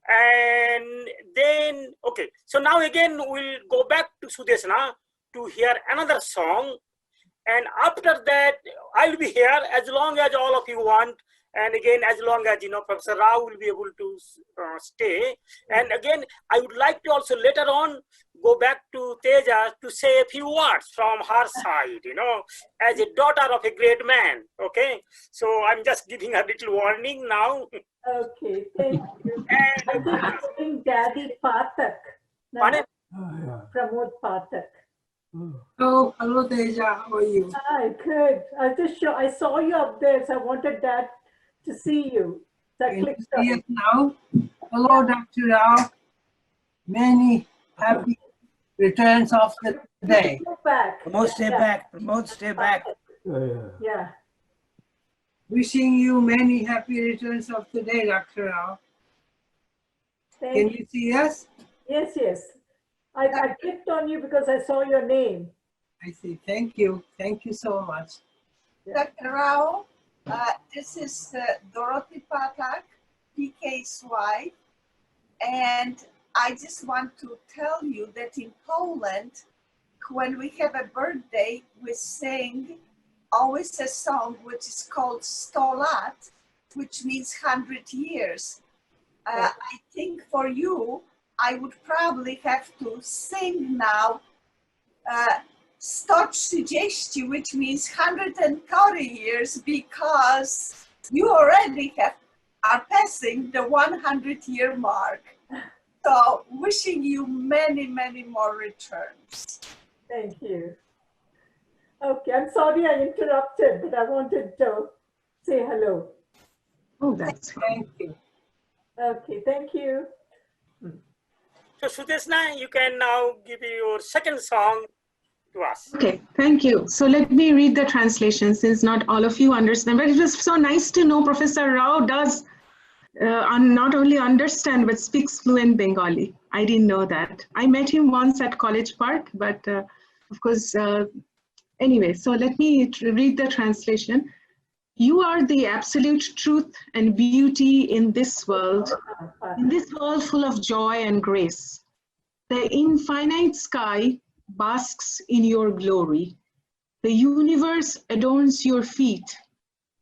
and then okay. So now again we'll go back to Sudeshna to hear another song, and after that I'll be here as long as all of you want. And again, as long as, you know, Professor Rao will be able to stay. And again, I would like to also later on go back to Teja to say a few words from her side, you know, as a daughter of a great man. Okay. So I'm just giving a little warning now. Okay, thank you. And I'm just Daddy Pathak. Pramod Pathak. Oh, hello Teja, how are you? Hi, good. I saw you up there, so I wanted Dad to see you. So I clicked on See it now. Hello, Dr. Rao. Many happy returns of the day. Go back. Promote, stay back. Promote, stay back. Yeah. Wishing you many happy returns of the day, Dr. Rao. Can you see us? Yes, yes. I clicked on you because I saw your name. I see. Thank you. Thank you so much. Dr. Rao, this is Dorothy Patak, PK's wife, and I just want to tell you that in Poland, when we have a birthday, we sing always a song which is called 100 lat, which means 100 years. I think for you, I would probably have to sing now 130, which means 140 years, because you already are passing the 100-year mark. So wishing you many, many more returns. Thank you. Okay, I'm sorry I interrupted, but I wanted to say hello. Oh, that's Thank you. Okay, thank you. So Sudeshna, you can now give your second song to us. Okay, thank you. So let me read the translation since not all of you understand, but it was so nice to know Professor Rao does not only understand but speaks fluent Bengali. I didn't know that. I met him once at College Park, but of course, anyway, so let me read the translation. You are the absolute truth and beauty in this world full of joy and grace. The infinite sky basks in your glory. The universe adorns your feet.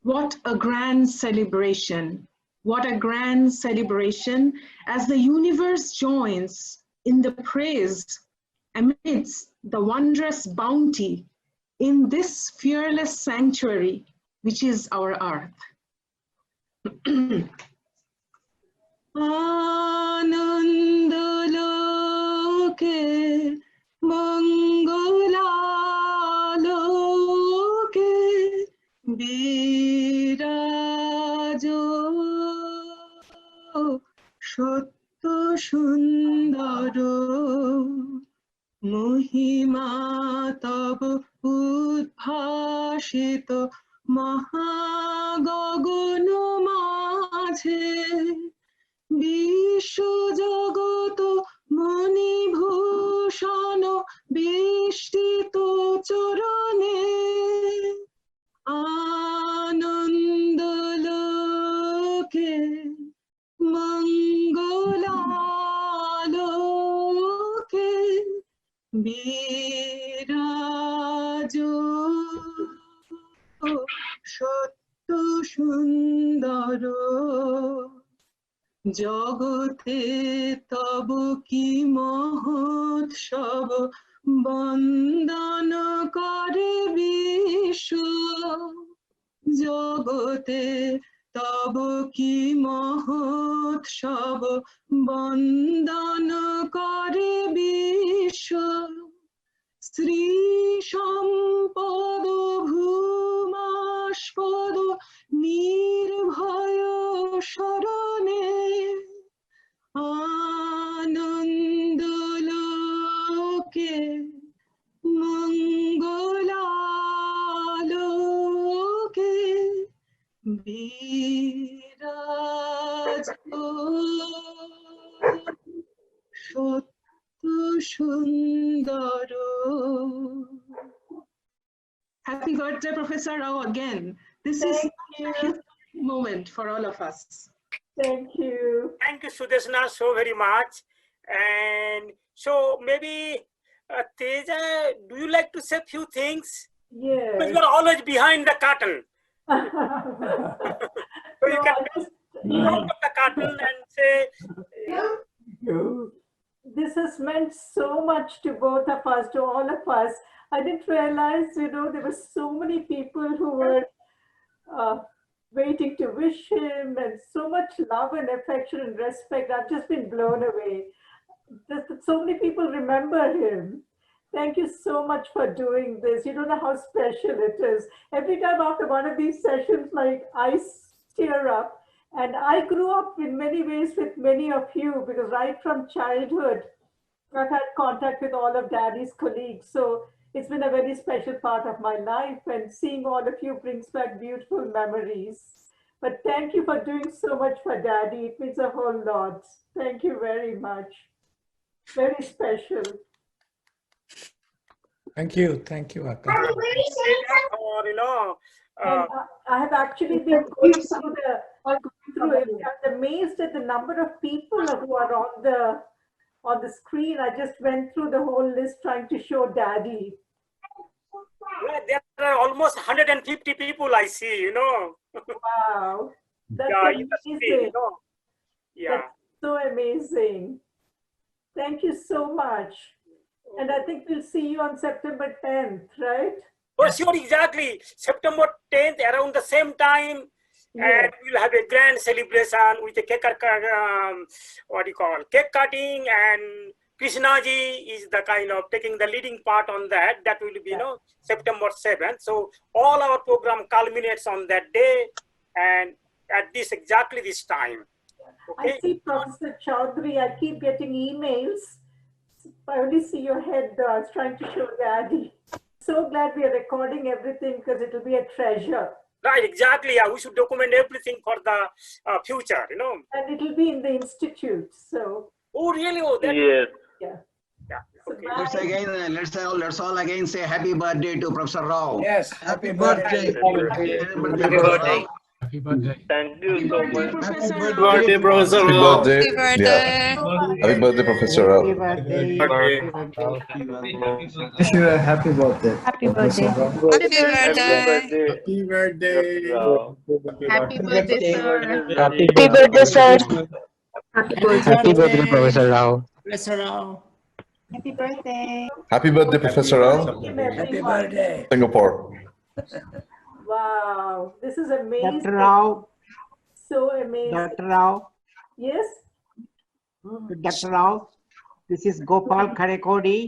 What a grand celebration. What a grand celebration as the universe joins in the praise amidst the wondrous bounty in this fearless sanctuary, which is our earth. Anandaloke Mangolaloke Birajo Shatto Sundaro Mohima Tabo Udbhashito Mahagagono Majhe বিশ্বজগত Manibhushan বেষ্টিত চরণে আনন্দলোকে মঙ্গলালোকে বিরাজ জগতে তব কি মহোৎসব বন্দন করে বিশ্ব জগতে তব কি মহোৎসব বন্দন করে বিশ্ব শ্রী সম্পদ ভূমাস্পদ নির্ভয় শরণে আনন্দলোকে মঙ্গলালোকে বিরাজ সত্য সুন্দর. Happy birthday, Professor Rao, again. This is a moment for all of us. Thank you. Thank you, Sudeshna, so very much. And so maybe Teja, do you like to say a few things? Yes. Because you are always behind the curtain. So you can go out of the curtain and say. This has meant so much to both of us, to all of us. I didn't realize, there were so many people who were waiting to wish him, and so much love and affection and respect. I've just been blown away. So many people remember him. Thank you so much for doing this. You don't know how special it is. Every time after one of these sessions, my eyes tear up. And I grew up in many ways with many of you, because right from childhood, I've had contact with all of Daddy's colleagues. So it's been a very special part of my life, and seeing all of you brings back beautiful memories. But thank you for doing so much for Daddy. It means a whole lot. Thank you very much. Very special. Thank you, Akka. And I have actually been going through it. I'm amazed at the number of people who are on the screen. I just went through the whole list trying to show Daddy. Yeah, there are almost 150 people I see, Wow. That's amazing. Yeah. That's so amazing. Thank you so much. And I think we'll see you on September 10th, right? Oh, sure, exactly. September 10th, around the same time, and we'll have a grand celebration with a cake cutting, and Krishnaji is the kind of taking the leading part on that. That will be, September 7th. So all our program culminates on that day, and at exactly this time. Okay? I see Professor Chaudhary. I keep getting emails. I only see your head though. I was trying to show Daddy. So glad we are recording everything, because it will be a treasure. Right, exactly. Yeah, we should document everything for the future, And it will be in the institute. So. Oh, really? Oh, that. Yes. Yeah. Okay. Let's all again say happy birthday to Professor Rao. Yes, happy birthday. Happy birthday. Happy birthday. Thank you so much. Professor Happy birthday, Professor Happy Rao. birthday. Yeah. Happy birthday, Professor Rao. Happy birthday. Wish you a happy birthday. Happy birthday. Happy birthday. Happy birthday. Happy birthday, sir. Happy birthday, sir. Happy birthday, Professor Rao. Professor Rao. Happy birthday. Happy birthday, Professor Rao. Happy birthday. Singapore. Wow, this is amazing. Dr. Rao. So amazing. Dr. Rao. Yes? Dr. Rao, this is Gopal Karekodi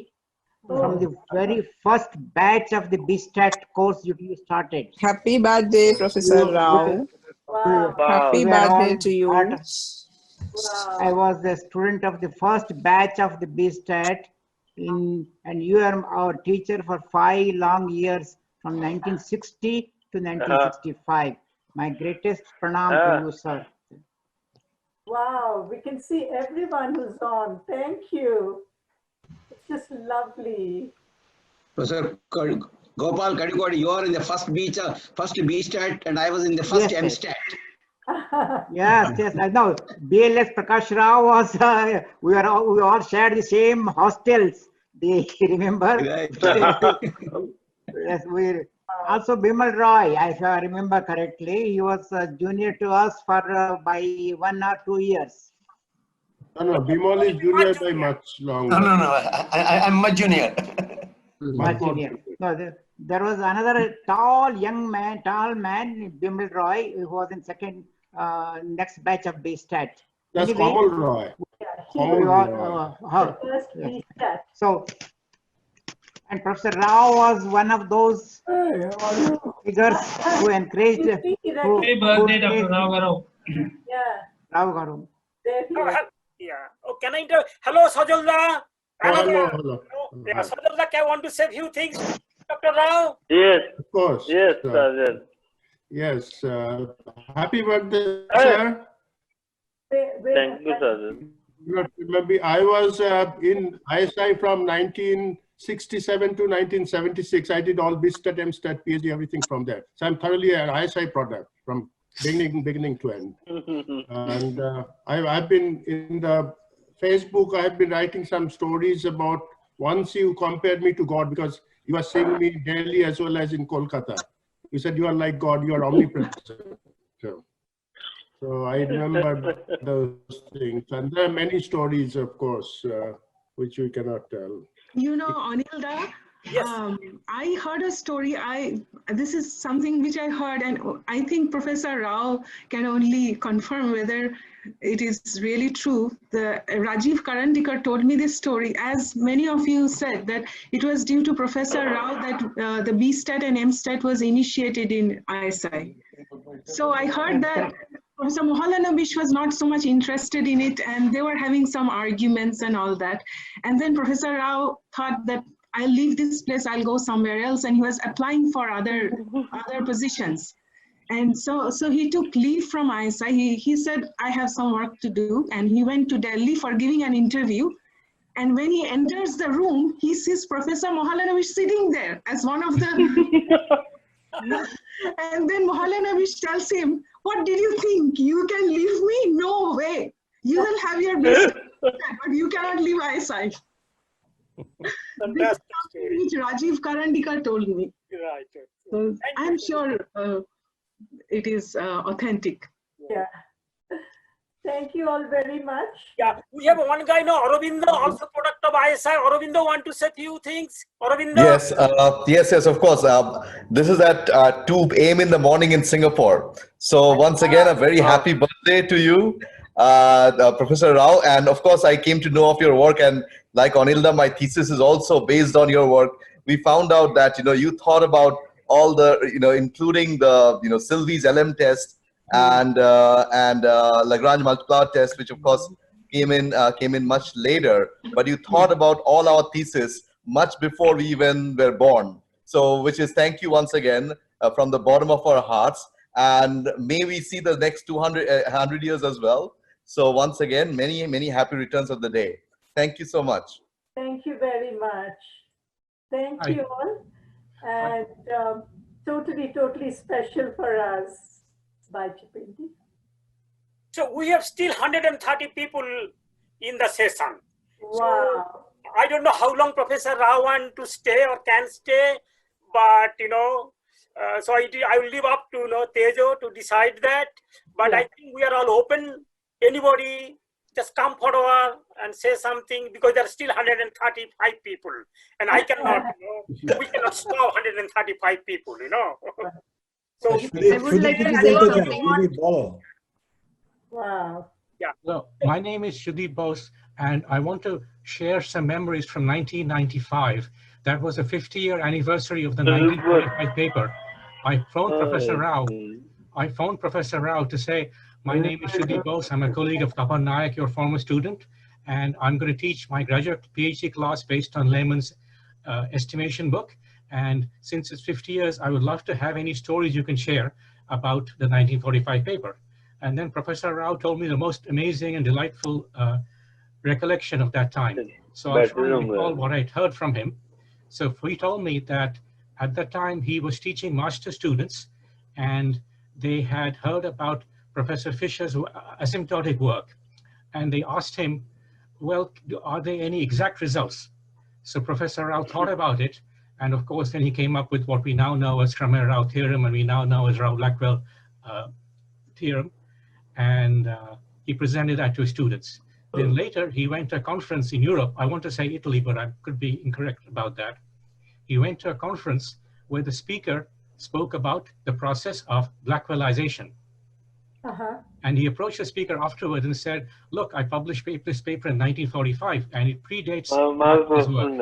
from the very first batch of the BStat course you started. Happy birthday, Professor Rao. Wow. Happy We were birthday all to you. I was the student of the first batch of the BStat, and you are our teacher for 5 long years, from 1960 to 1965. My greatest pranam to you, sir. Wow, we can see everyone who's on. Thank you. It's just lovely. Professor Gopal Kadikodi, you are in the first B-stat, and I was in the first M-stat. Yes, I know. BLS Prakasa Rao was, we all shared the same hostels. Do you remember? Right. Yes, Also, Bimal Roy, if I remember correctly, he was junior to us for by 1 or 2 years. No, Bimal is junior by much longer. No. I'm much junior. Much junior. No, there was another tall man, Bimal Roy, who was in second, next batch of BStat. That's Anyway, Kamal Roy. So, and Professor Rao was one of those figures who encouraged. Happy birthday, Dr. Rao. Rao Garu. Yeah. Oh, can I hello, Sajolda? Hello. Yeah, Sajolda, can I want to say a few things, Dr. Rao? Yes. Of course. Yes, Sergeant. Yes. Happy birthday, sir. Thank you, Sergeant. Maybe I was in ISI from 1967 to 1976. I did all BStat, MStat, PhD, everything from there. So I'm thoroughly an ISI product from beginning to end. And I've been in the Facebook, I've been writing some stories about once you compared me to God because you are seeing me daily as well as in Kolkata. You said you are like God, you are omnipresent. So I remember those things. And there are many stories, of course, which we cannot tell. You know, Anil, yes. I heard a story. This is something which I heard, and I think Professor Rao can only confirm whether it is really true. Rajiv Karandikar told me this story. As many of you said, that it was due to Professor Rao that the BStat and MStat was initiated in ISI. So I heard that Professor Mohalanabish was not so much interested in it, and they were having some arguments and all that. And then Professor Rao thought that I'll leave this place, I'll go somewhere else, and he was applying for other positions. And so he took leave from ISI. He said, I have some work to do, and he went to Delhi for giving an interview. And when he enters the room, he sees Professor Mohalanabish sitting there as one of the... And then Mohalanabish tells him, what did you think? You can leave me? No way. You will have your business, but you cannot leave ISI. This is something which Rajiv Karandikar told me. Right. So I'm sure it is authentic. Yeah. Thank you all very much. Yeah, we have one guy now, Aurobindo, also product of ISI. Aurobindo, want to say a few things? Aurobindo? Yes, of course. This is at 2 a.m. in the morning in Singapore. So once again, a very happy birthday to you, Professor Rao. And of course, I came to know of your work, and like Anilda, my thesis is also based on your work. We found out that, you thought about all the, including the, Sylvie's LM test, and Lagrange multiplier test, which of course came in much later, but you thought about all our thesis much before we even were born. So, which is thank you once again from the bottom of our hearts, and may we see the next 100 years as well. So once again, many happy returns of the day. Thank you so much. Thank you very much. Thank you all, and totally special for us. Bye, Chipindi. So we have still 130 people in the session. Wow. So I don't know how long Professor Rao want to stay or can stay, but so I will leave up to Tejo to decide that. But yeah. I think we are all open. Anybody just come forward and say something, because there are still 135 people, and I cannot. We cannot stop 135 people. So I would like to say something. Wow. Yeah. So my name is Sudeep Bose, and I want to share some memories from 1995. That was the 50-year anniversary of the 1945 paper. I phoned Professor Rao. I phoned Professor Rao to say, my name is Sudeep Bose. I'm a colleague of Tapan Nayak, your former student, and I'm going to teach my graduate PhD class based on Lehman's estimation book. And since it's 50 years, I would love to have any stories you can share about the 1945 paper. And then Professor Rao told me the most amazing and delightful recollection of that time. So I'll try to recall what I'd heard from him. So he told me that at that time he was teaching master students, and they had heard about Professor Fisher's asymptotic work. And they asked him, well, are there any exact results? So Professor Rao thought about it, And of course, then he came up with what we now know as Kramer-Rao theorem, and we now know as Rao-Blackwell theorem. And he presented that to his students. Then later, he went to a conference in Europe. I want to say Italy, but I could be incorrect about that. He went to a conference where the speaker spoke about the process of Blackwellization. And he approached the speaker afterwards and said, look, I published this paper in 1945, and it predates his work.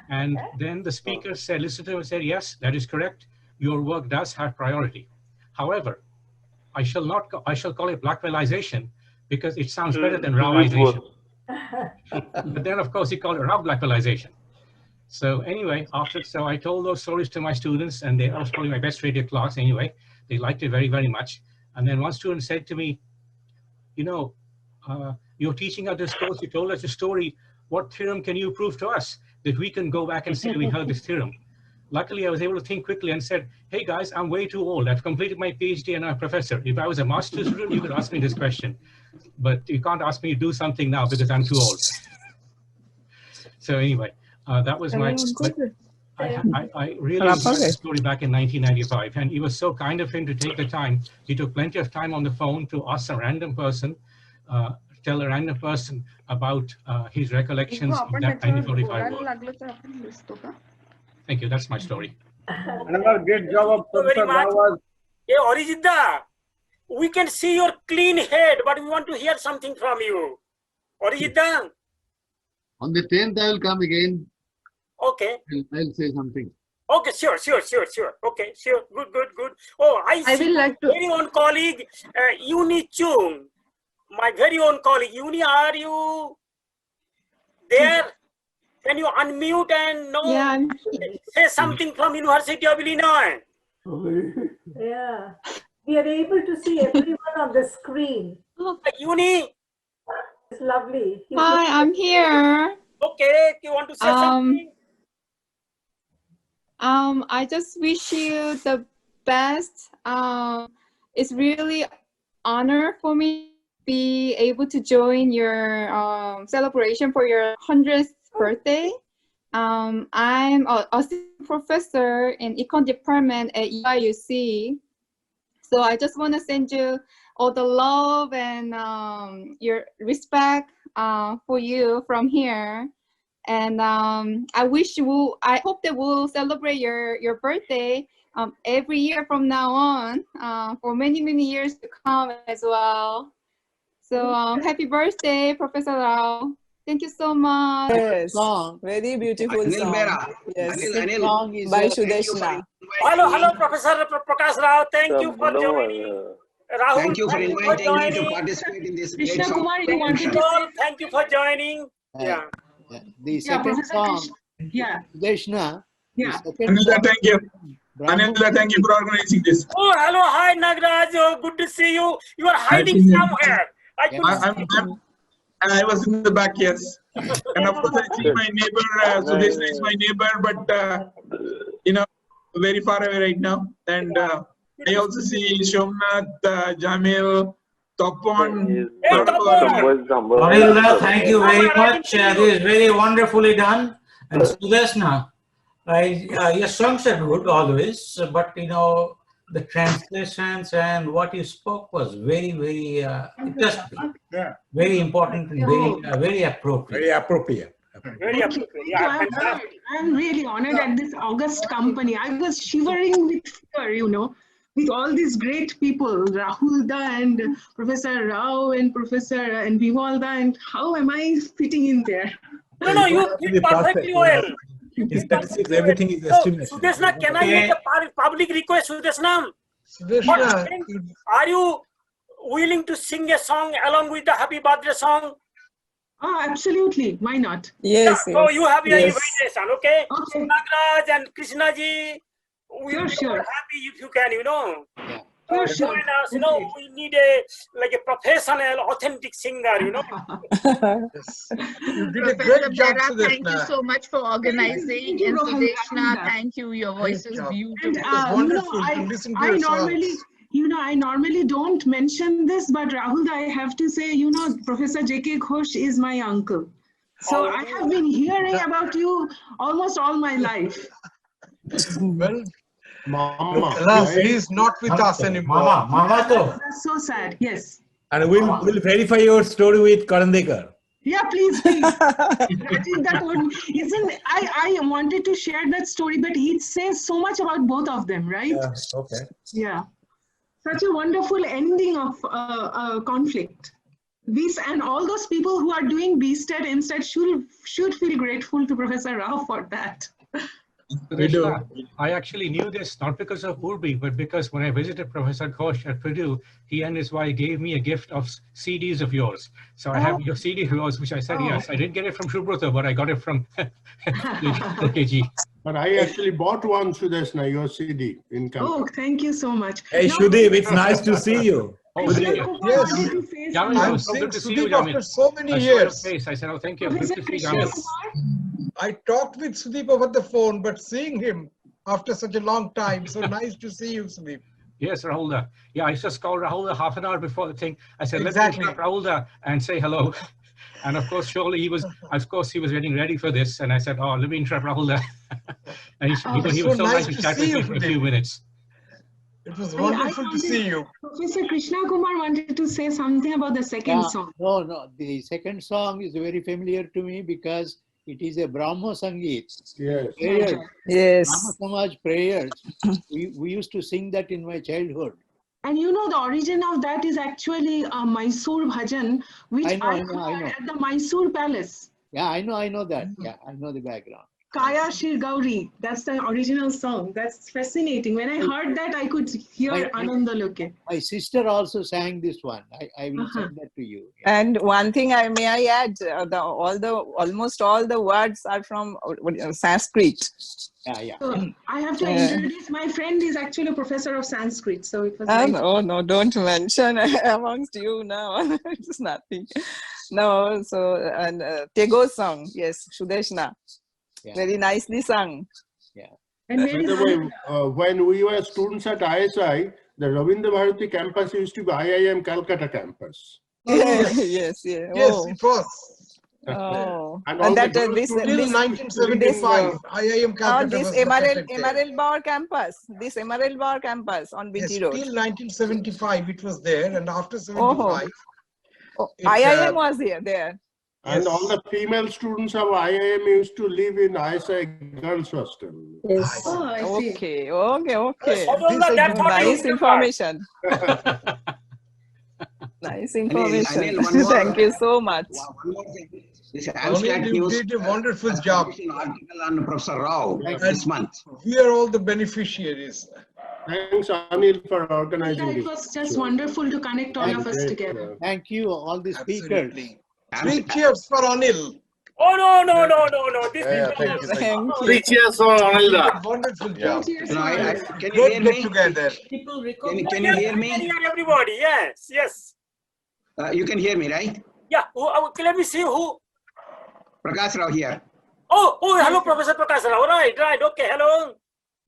And then the speaker said, listened to him and said, yes, that is correct. Your work does have priority. However, I shall call it Blackwellization because it sounds better than Raoization. But then, of course, he called it Rao-Blackwellization. So anyway, so I told those stories to my students, and I was probably my best rated class anyway. They liked it very, very much. And then one student said to me, you know, you're teaching us this course, you told us a story. What theorem can you prove to us that we can go back and say we heard this theorem? Luckily, I was able to think quickly and said, hey guys, I'm way too old. I've completed my PhD and I'm a professor. If I was a master's student, you could ask me this question. But you can't ask me to do something now because I'm too old. So anyway, that was my... I really enjoyed the story back in 1995, and it was so kind of him to take the time. He took plenty of time on the phone to ask a random person, tell a random person about his recollections of that 1945 work. Thank you. That's my story. Another great job of Professor Rao. Hey, Orijitda, we can see your clean head, but we want to hear something from you. Orijitda. On the 10th, I will come again. Okay. I'll say something. Okay, sure. Okay, sure. Good. Oh, I see my very own colleague, Uni Chung. My very own colleague. Uni, are you there? Can you unmute and say something from University of Illinois? Yeah. We are able to see everyone on the screen. Uni. It's lovely. Hi, I'm here. Okay, you want to say something? I just wish you the best. It's really honor for me to be able to join your celebration for your 100th birthday. I'm an assistant professor in econ department at UIUC. So I just want to send you all the love and your respect for you from here. And I hope that we'll celebrate your birthday every year from now on for many, many years to come as well. So happy birthday, Professor Rao. Thank you so much. Yes, very beautiful Anil song. Bera. Yes, Anil. song is by Sudeshna. Hello, Professor Prakasa Rao. Thank you for joining. Rahul, thank you for inviting me to participate in this great song. Thank you for joining. Yeah. The second song, Sudeshna. Anila, thank you. Anila, thank you for organizing this. Oh, hello, hi Nagraj. Oh, good to see you. You are hiding somewhere. I was in the back, yes. And of course, I see my neighbor, Sudeshna is my neighbor, but you know, very far away right now. And I also see Shomnath, Jamil, Topon. Anil, thank you very much. This is very wonderfully done. And Sudeshna, your songs are good always, but you know, the translations and what you spoke was very, very interesting, very important, and very appropriate. Very appropriate. Very appropriate. Yeah, I'm really honored at this August company. I was shivering with fear, you know, with all these great people, Rahul and Professor Rao and Professor and Bimal, and how am I fitting in there? No, you did perfectly well. In statistics, everything is estimated. Sudeshna, can I make a public request, Sudeshna? Are you willing to sing a song along with the happy birthday song? Oh, absolutely. Why not? Yes. Yeah, so you have your invitation, okay? So Nagraj and Krishnaji, we are happy if you can, you know. Join us, you know, we need a professional, authentic singer, you know. You did a great job, Sudeshna. Thank you so much for organizing. And Sudeshna, thank you. Your voice is beautiful. I normally don't mention this, but Rahul, I have to say, you know, Professor J.K. Ghosh is my uncle. So I have been hearing about you almost all my life. Well, Mama, alas, he is not with us anymore. That's so sad. Yes. And we'll verify your story with Karandekar. Yeah, please. that one isn't. I wanted to share that story, but he says so much about both of them, right? Yeah. Okay. Yeah. Such a wonderful ending of conflict. And all those people who are doing BSTED, MSTED should feel grateful to Professor Rao for that. Sudeshna, I actually knew this not because of Urbi, but because when I visited Professor Ghosh at Purdue, he and his wife gave me a gift of CDs of yours. So I have your CD of yours, which I said, yes, I didn't get it from Shubrata, but I got it from KG. But I actually bought one, Sudeshna, your CD in Calcutta. Oh, thank you so much. Hey, Shudeep, it's nice to see you. Oh, yes. Jamil, it was so good to see you, Jamil. After so many I saw years. your face. I said, oh, thank you. Good to see you, Jamil. I talked with Sudeep over the phone, but seeing him after such a long time, so nice to see you, Sudeep. Yes, Rahul. Yeah, I just called Rahul half an hour before the thing. I said, Exactly. let's Rahul and say hello. And of course, surely he was getting ready for this. And I said, oh, let me interrupt Rahul. And he was so nice to chat with me for a few minutes. It was wonderful to see you. Professor Krishna Kumar wanted to say something about the second song. No, the second song is very familiar to me because it is a Brahmo Sangeet. Yes. Prayers. Yes. Brahmo Samaj prayers. we used to sing that in my childhood. And you know, the origin of that is actually a Mysore bhajan, which I heard at the Mysore Palace. Yeah, I know that. Yeah, I know the background. Kaya Shir Gauri, that's the original song. That's fascinating. When I heard that, I could hear Ananda Loke. My sister also sang this one. I will send that to you. And one thing may I add, almost all the words are from Sanskrit. Yeah. So I have to introduce my friend is actually a professor of Sanskrit. So it was no, don't mention amongst you now. It's nothing. No, so and Tagoe song, yes, Sudeshna. Yeah. Very nicely sung. Yeah. And by the way, when we were students at ISI, the Rabindra Bharati campus used to be IIM Calcutta campus. Yes. Yes, it was. Oh, and that till 1975, IIM Calcutta this Emerald Bar campus. This Emerald Bar campus on BT Road. Till 1975, it was there, and after 75, IIM was there. And all the female students of IIM used to live in ISI girls' hostel. Yes. Oh, I see. Okay. Nice information. Nice information. Anil, Thank you so much. One more thing. This Anil, you did a wonderful job. Article on Professor Rao this month. We are all the beneficiaries. Thanks, Anil, for organizing it was just wonderful to connect all of us together. Thank you, all the speakers. 3 cheers for Anil. Oh, no. Thank you. 3 cheers for Anil. Wonderful job. Can you hear me? Together. Can you hear me? I can hear everybody. Yes. You can hear me, right? Yeah. Let me see who. Prakasa Rao here. Oh, hello, Professor Prakasa Rao. Right. Okay, hello.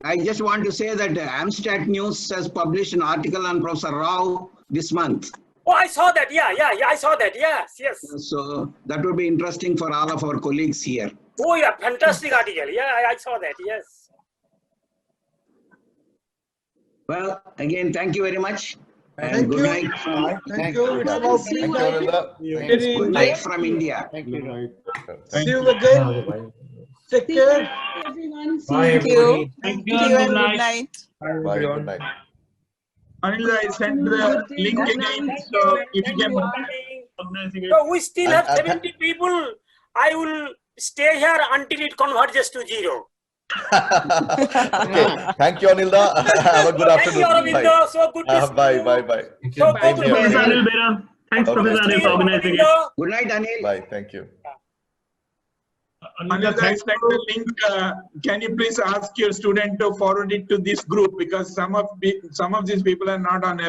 I just want to say that Amstat News has published an article on Professor Rao this month. Oh, I saw that. Yeah, I saw that. Yes. So that would be interesting for all of our colleagues here. Oh, yeah, fantastic article. Yeah, I saw that. Yes. Well, again, thank you very much. And good night. Thank you. Good night from India. Thank you. See you again. Take care. Everyone. Thank you. Thank you and good night. Bye. Good night. Anil, I sent the link again, so if you can. So we still have 70 people. I will stay here until it converges to 0. Okay. Thank you, Anilda. Have a good afternoon. Thank you, Aravinda. So good to see Bye. you. So good to Professor Anil Bera. Thanks, Professor Anil, for organizing it. Good night, Anil. Bye. Thank you. Anil, I sent the link. Can you please ask your student to forward it to this group, because some of these people are not on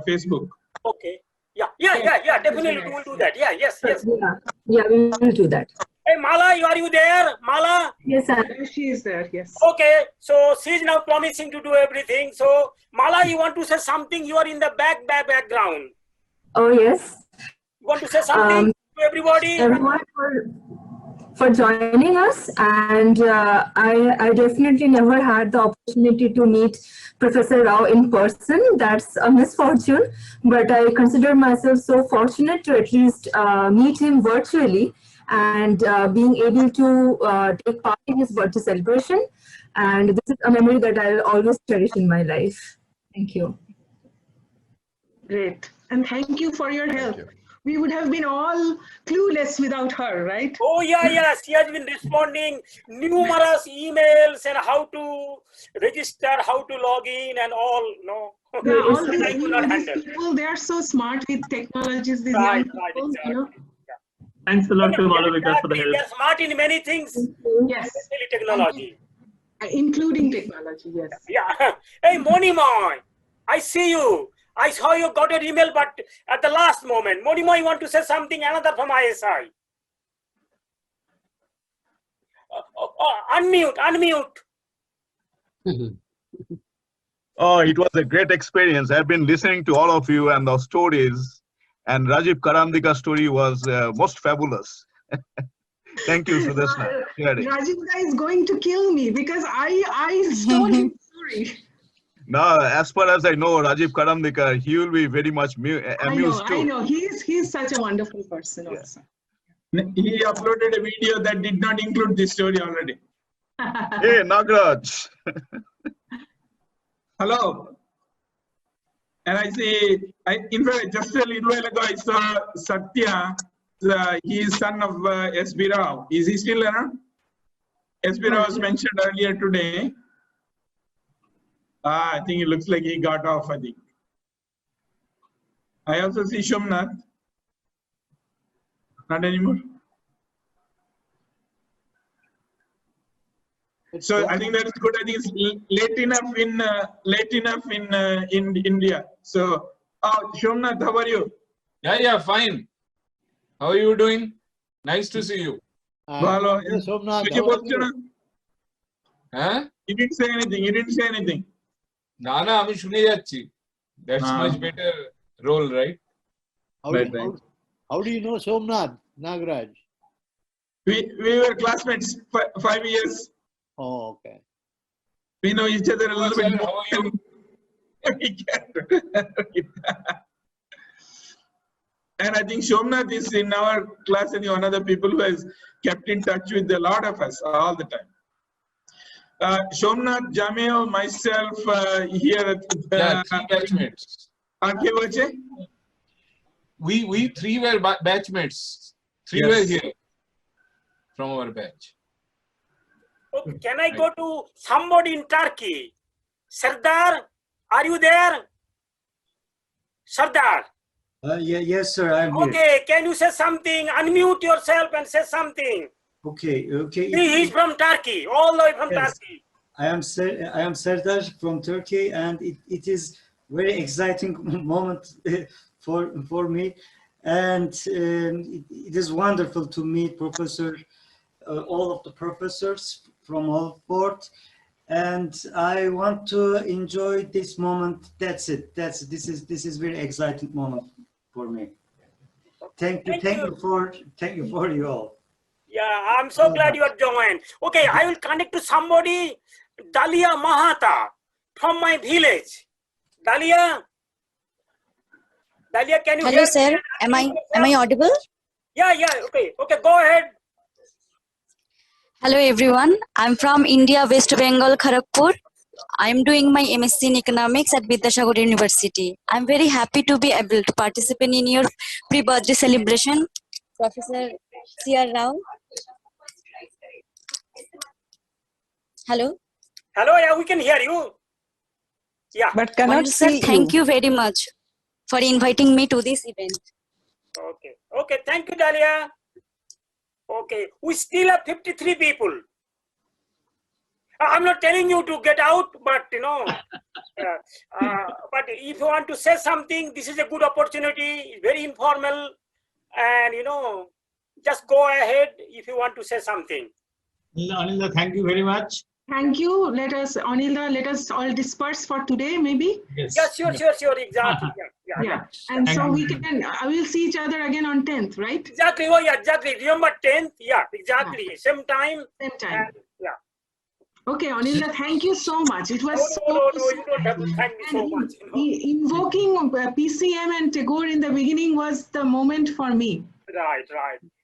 Facebook. Okay. Yeah. Definitely, we will do that. Yeah, yes. Yeah, we will do that. Hey, Mala, are you there? Mala? Yes, sir. She is there. Yes. Okay. So she is now promising to do everything. So Mala, you want to say something? You are in the background. Oh yes. You want to say something to everybody? for joining us. And I definitely never had the opportunity to meet Professor Rao in person. That's a misfortune, but I consider myself so fortunate to at least meet him virtually and being able to take part in his birthday celebration. And this is a memory that I'll always cherish in my life. Thank you. Great. And thank you for your help. We would have been all clueless without her, right? Oh, yeah. She has been responding numerous emails and how to register, how to log in and all. No. Yeah, all I these, could not these handle. people, they are so smart with technologies, these Right, young right, people, exactly. you know. Thanks a lot to Malabika for the help. They're smart in many things, Yes. especially technology. Including technology, yes. Yeah. Hey, Monima, I see you. I saw you got an email, but at the last moment. Monima, you want to say something? Another from ISI. Unmute. Oh, it was a great experience. I've been listening to all of you and the stories, and Rajiv Karandika's story was most fabulous. Thank you, Sudeshna. Rajiv is going to kill me because I stole his story. Now, as far as I know, Rajiv Karandika, he will be very much amused too. I know. He's such a wonderful person also. He uploaded a video that did not include this story already. Hey, Nagraj. Hello. And I see, in fact, just a little while ago, I saw Satya. He is son of S.B. Rao. Is he still around? S.B. Rao was mentioned earlier today. I think it looks like he got off, I think. I also see Shomnath. Not anymore. So I think that's good. I think it's late enough in India. So, Shomnath, how are you? Yeah, fine. How are you doing? Nice to see you. Hello. Somnath, Huh? You didn't say anything. Nana, আমি শুনে যাচ্ছি. That's much better role, right? How do you know Somnath, Nagraj? We were classmates for 5 years. Oh, okay. We know each other a little bit more. How are you? And I think Shomnath is in our class and one of the people who has kept in touch with a lot of us all the time. Shomnath, Jamil, myself here at three batchmates. We three were batchmates. Three were here from our batch. Okay, can I go to somebody in Turkey? Sardar, are you there? Sardar. Yes, sir, I'm here. Okay, can you say something? Unmute yourself and say something. Okay. He's from Turkey, all the way from Turkey. I am Serdar from Turkey, and it is very exciting moment for me, and it is wonderful to meet all of the professors from all board, and I want to enjoy this moment. That's it. This is very exciting moment for me. Thank you for you all. Yeah, I'm so glad you are joined. Okay, I will connect to somebody, Dalia Mahata, from my village. Dalia, can you Hello, hear sir. me? Am I audible? Yeah. Okay, go ahead. Hello, everyone. I'm from India, West Bengal, Kharagpur. I'm doing my MSc in Economics at Vidyasagar University. I'm very happy to be able to participate in your pre-birthday celebration, Professor C.R. Rao. Hello, yeah, we can hear you. Yeah. but cannot see you. Thank you very much for inviting me to this event. Okay, thank you, Dalia. Okay, we still have 53 people. I'm not telling you to get out, but but if you want to say something, this is a good opportunity, very informal, and just go ahead if you want to say something. Anil, thank you very much. Thank you. Let us, Anil, let us all disperse for today, maybe. Yes, sure, exactly. Yeah. And so we can, we'll see each other again on 10th, right? Exactly. Oh, yeah, exactly. Remember 10th? Yeah, exactly. Same time. Same time. Yeah. Okay, Anil, thank you so much. It was No, you don't have to thank me so much. Invoking PCM and Tagore in the beginning was the moment for me. Right.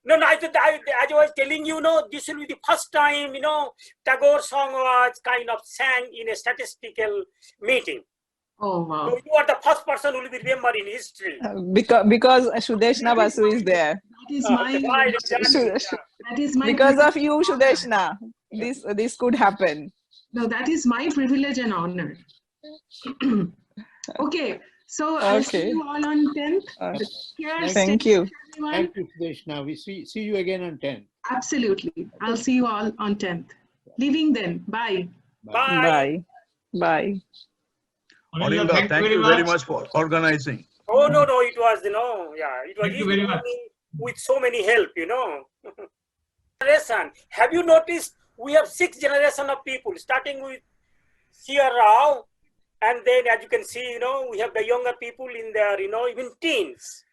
No, as I was telling you, this will be the first time, Tagore song was kind of sang in a statistical meeting. Oh, wow. So you are the first person who will be remembered in history. Because Sudeshna Basu is there. That is my, that is my because of you, Sudeshna, this could happen. No, that is my privilege and honor. Okay, so I'll see you all on 10th. Thank you. Thank you, Sudeshna. We see you again on 10th. Absolutely. I'll see you all on 10th. Leaving then. Bye. Bye. Bye. Anil, thank you very much for organizing. Oh, no, it was, it was easy with so many help, Generation. Have you noticed we have 6 generations of people, starting with C.R. Rao, and then as you can see, we have the younger people in their, even teens.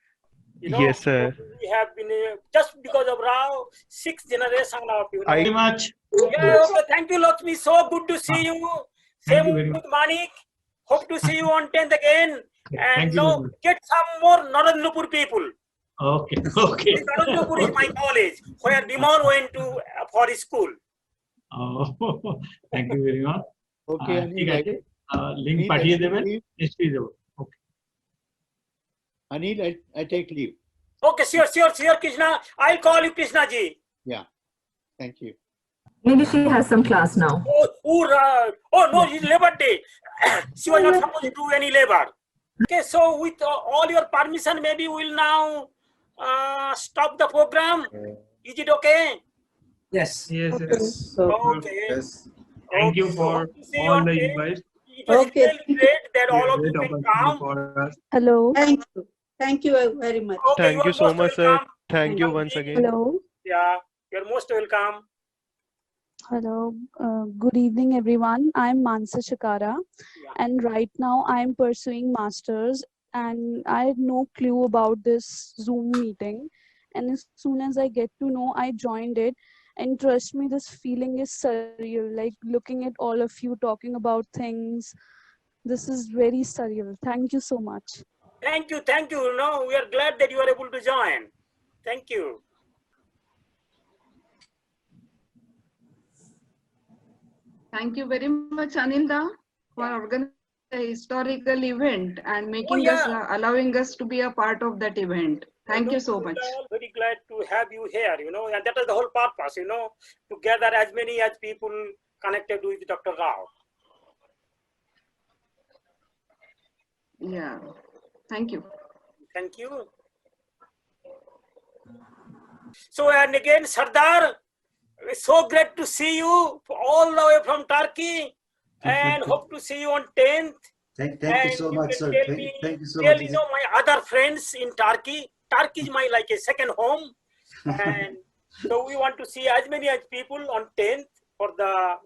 Yes, sir. We have been, just because of Rao, 6 generations of people. Thank you very much. Yeah, okay, thank you, Lakshmi. So good to see you. Thank you Same very with Manik. Hope to see you on 10th again. And Thank you. get some more Narendrapur people. Okay. Narendrapur is my college, where Bimal went to for his school. Oh, thank you very much. Okay, Anil, link পাঠিয়ে দেবেন নিশ্চয়ই দেব okay Anil, I take leave. Okay, sure, Krishna. I'll call you, Krishnaji. Yeah, thank you. Maybe she has some class now. Oh no, it's Labor Day. She was not supposed to do any labor. Okay, so with all your permission, maybe we'll now stop the program. Is it okay? yes Okay. yes thank you for all the advice. It was really great that all of you can come. Hello. Thank you very much. Okay, Thank you so much, sir. welcome. Thank you once again. Hello. Yeah, you're most welcome. Hello. Good evening, everyone. I'm Mansa Chakara, and right now I'm pursuing masters, and I had no clue about this Zoom meeting. And as soon as I get to know, I joined it. And trust me, this feeling is surreal. Like looking at all of you talking about things. This is very surreal. Thank you so much. Thank you. We are glad that you are able to join. Thank you. Thank you very much, Anilda, for organizing a historical event and making us, allowing us to be a part of that event. Thank you so much. We are all very glad to have you here, and that is the whole purpose, to gather as many as people connected with Dr. Rao. Yeah, thank you. Thank you. So, and again, Sardar, it's so great to see you all the way from Turkey, and hope to see you on 10th. Thank you so much, sir. Thank you so Tell much. my other friends in Turkey. Turkey is my like a second home, and so we want to see as many as people on 10th for the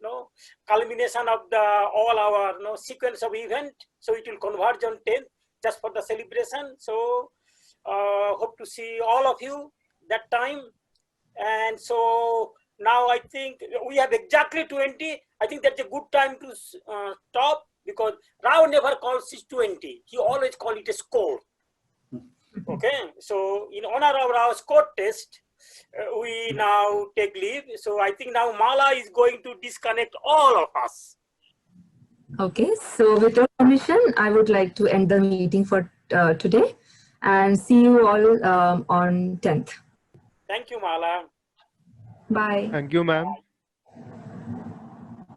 culmination of the all our sequence of event. So it will converge on 10th just for the celebration. So hope to see all of you that time. And so now I think we have exactly 20. I think that's a good time to stop, because Rao never calls it 20. He always calls it a score. Okay, so in honor of our score test, we now take leave. So I think now Mala is going to disconnect all of us. Okay, so with your permission, I would like to end the meeting for today and see you all on 10th. Thank you, Mala. Bye. Thank you, ma'am.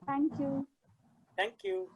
Thank you. Thank you.